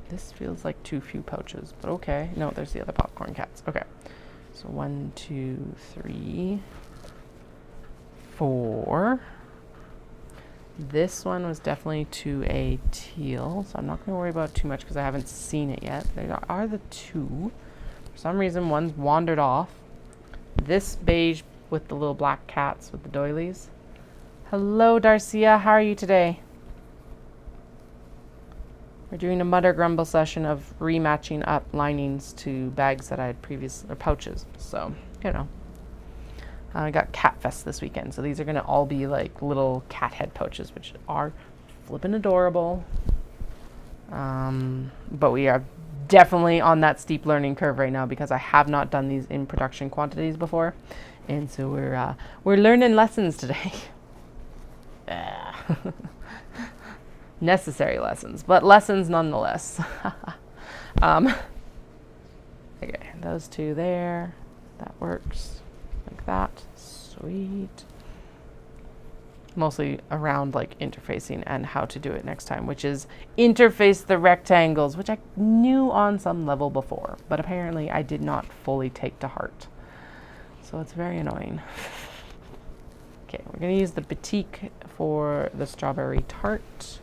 This feels like too few pouches, but okay. No, there's the other popcorn cats. Okay. So 1, 2, 3, 4. This one was definitely to a teal, so I'm not going to worry about it too much because I haven't seen it yet. There are the two. For some reason, one's wandered off. This beige with the little black cats with the doilies. Hello, Darcia. How are you today? We're doing a mutter grumble session of rematching up linings to bags that I had previously, or pouches. So, you know. I got Cat Fest this weekend, so these are going to all be like little cat head pouches, which are flippin' adorable. But we are definitely on that steep learning curve right now because I have not done these in production quantities before, and so we're learning lessons today. Necessary lessons, but lessons nonetheless. Okay, those two there, that works. Like that. Sweet. Mostly around like interfacing and how to do it next time, which is interface the rectangles, which I knew on some level before, but apparently I did not fully take to heart. So it's very annoying. Okay, we're going to use the Batik for the strawberry tart.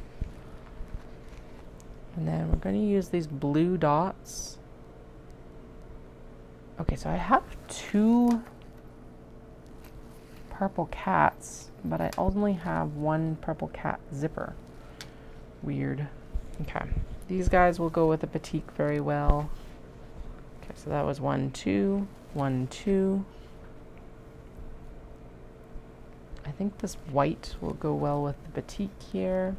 And then we're going to use these blue dots. Okay, so I have 2 purple cats, but I only have 1 purple cat zipper. Weird. Okay, these guys will go with the Batik very well. Okay, so that was 1, 2, 1, 2. I think this white will go well with the Batik here.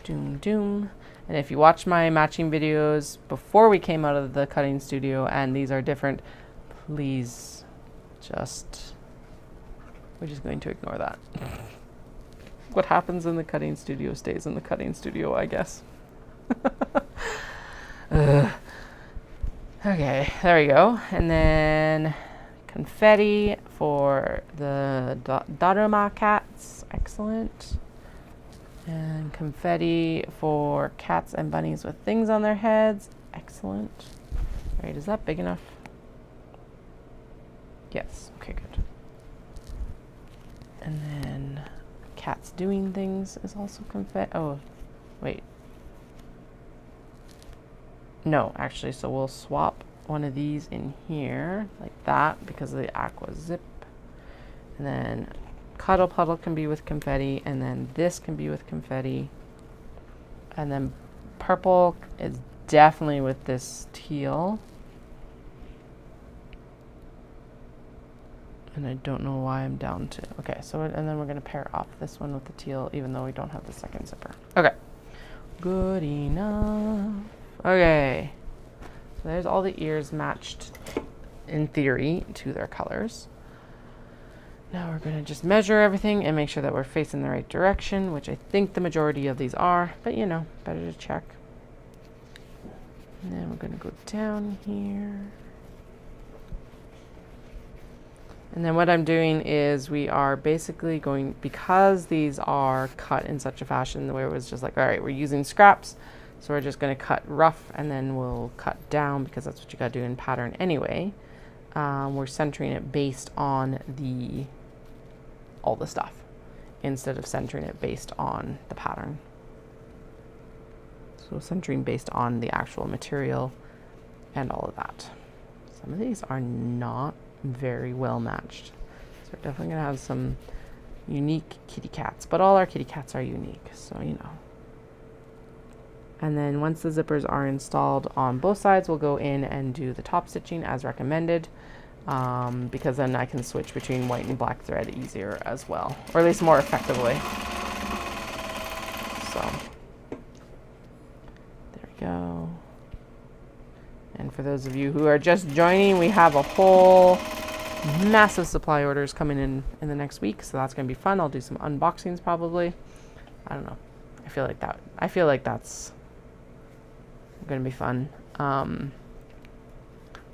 Doom, doom. And if you watch my matching videos before we came out of the cutting studio and these are different, please we're just going to ignore that. What happens in the cutting studio stays in the cutting studio, I guess. Okay, there we go. And then confetti for the Daruma cats. Excellent. And confetti for cats and bunnies with things on their heads. Excellent. All right, is that big enough? Yes. Okay, good. And then cats doing things is also confetti. Oh, wait. No, actually, so we'll swap one of these in here like that because of the aqua zip. And then Cuddle Puddle can be with confetti, and then this can be with confetti. And then purple is definitely with this teal. And I don't know why I'm down to. Okay, so and then we're going to pair off this one with the teal, even though we don't have the second zipper. Okay, good enough. Okay, so there's all the ears matched in theory to their colors. Now we're going to just measure everything and make sure that we're facing the right direction, which I think the majority of these are, but you know, better to check. And then we're going to go down here. And then what I'm doing is we are basically going, because these are cut in such a fashion where it was just like, all right, we're using scraps, so we're just going to cut rough and then we'll cut down because that's what you got to do in pattern anyway. We're centering it based on all the stuff instead of centering it based on the pattern. So centering based on the actual material and all of that. Some of these are not very well matched. So we're definitely going to have some unique kitty cats, but all our kitty cats are unique, so you know. And then once the zippers are installed on both sides, we'll go in and do the top stitching as recommended, because then I can switch between white and black thread easier as well, or at least more effectively. So there we go. And for those of you who are just joining, we have a whole massive supply orders coming in the next week, so that's going to be fun. I'll do some unboxings probably. I don't know. I feel like that's going to be fun.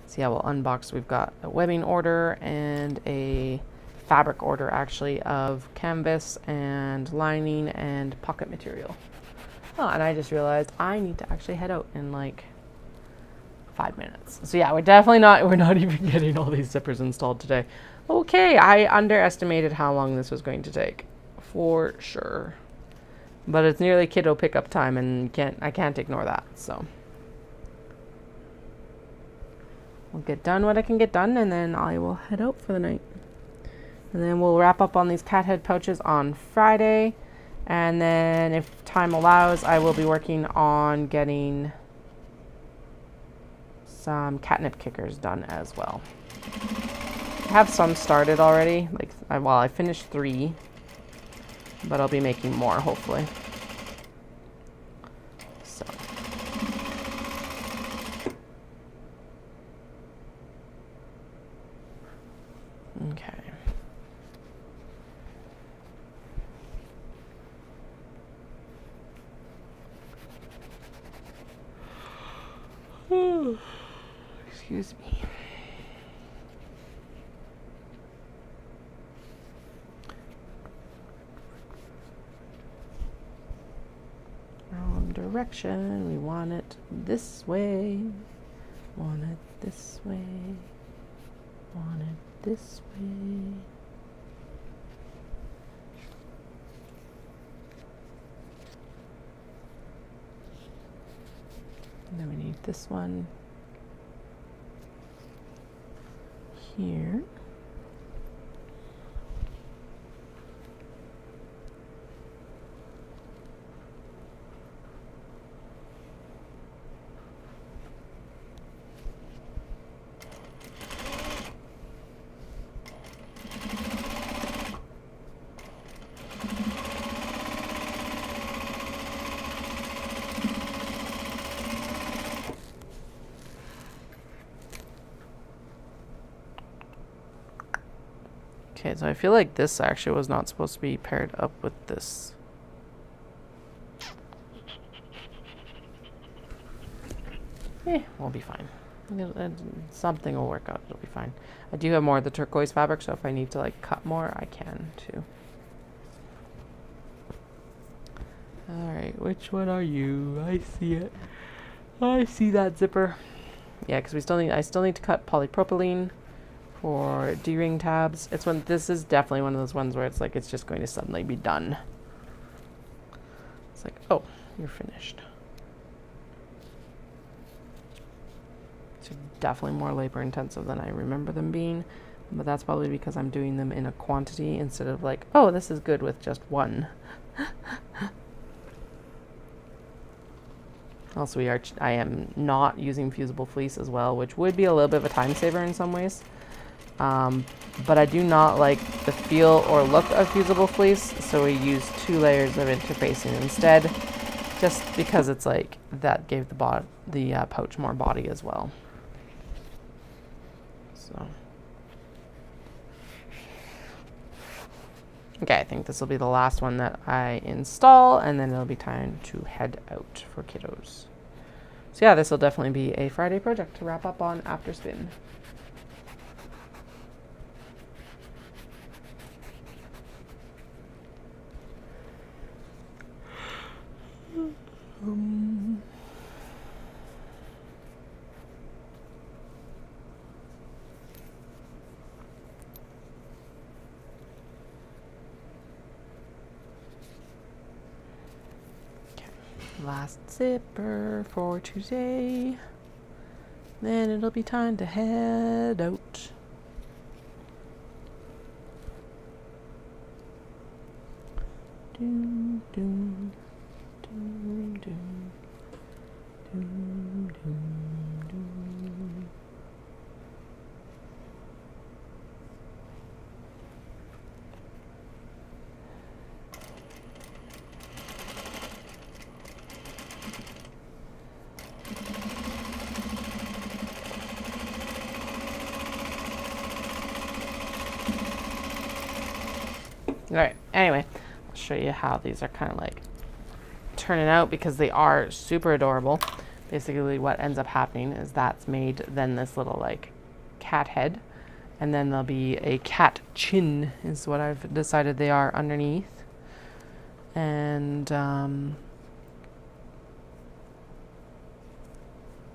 So yeah, we'll unbox. We've got a webbing order and a fabric order actually of canvas and lining and pocket material. Oh, and I just realized I need to actually head out in like 5 minutes. So yeah, we're not even getting all these zippers installed today. Okay, I underestimated how long this was going to take, for sure. But it's nearly kiddo pickup time and I can't ignore that, so. We'll get done what I can get done and then I will head out for the night. And then we'll wrap up on these cat head pouches on Friday. And then if time allows, I will be working on getting some catnip kickers done as well. I have some started already. I finished 3, but I'll be making more hopefully. So. Okay. Excuse me. Wrong direction. We want it this way. Want it this way. Want it this way. And then we need this one here. Okay, so I feel like this actually was not supposed to be paired up with this. We'll be fine. Something will work out. It'll be fine. I do have more of the turquoise fabric, so if I need to like cut more, I can too. All right, which one are you? I see it. I see that zipper. Yeah, because I still need to cut polypropylene for D-ring tabs. This is definitely one of those ones where it's like it's just going to suddenly be done. It's like, oh, you're finished. It's definitely more labor intensive than I remember them being, but that's probably because I'm doing them in a quantity instead of like, oh, this is good with just one. Also, I am not using fusible fleece as well, which would be a little bit of a time saver in some ways. But I do not like the feel or look of fusible fleece, so we use 2 layers of interfacing instead, just because it's like that gave the pouch more body as well. So, okay, I think this will be the last one that I install, and then it'll be time to head out for kiddos. So yeah, this will definitely be a Friday project to wrap up on after spin. Last zipper for today. Then it'll be time to head out. Doom, doom, doom, doom, doom, doom, doom. All right, anyway, I'll show you how these are kind of like turning out because they are super adorable. Basically what ends up happening is that's made then this little like cat head, and then there'll be a cat chin is what I've decided they are underneath. And there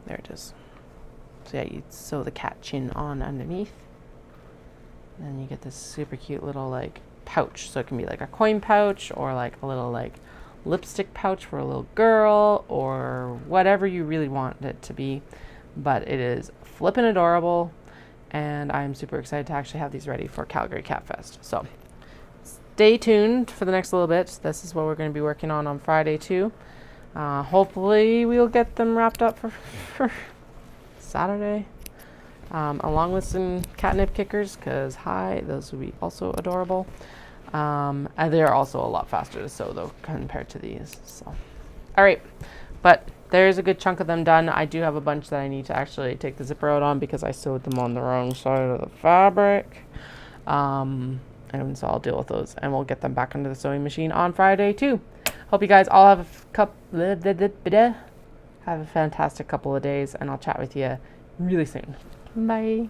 it is. So yeah, you sew the cat chin on underneath, and then you get this super cute little like pouch. So it can be like a coin pouch or like a little like lipstick pouch for a little girl or whatever you really want it to be. But it is flippin' adorable, and I'm super excited to actually have these ready for Calgary Cat Fest. So stay tuned for the next little bit. This is what we're going to be working on Friday too. Hopefully we'll get them wrapped up for Saturday, along with some catnip kickers, because those would be also adorable. And they're also a lot faster to sew though compared to these. So, all right, but there's a good chunk of them done. I do have a bunch that I need to actually take the zipper out on because I sewed them on the wrong side of the fabric. And so I'll deal with those, and we'll get them back into the sewing machine on Friday too. Hope you guys all have a fantastic couple of days, and I'll chat with you really soon. Bye.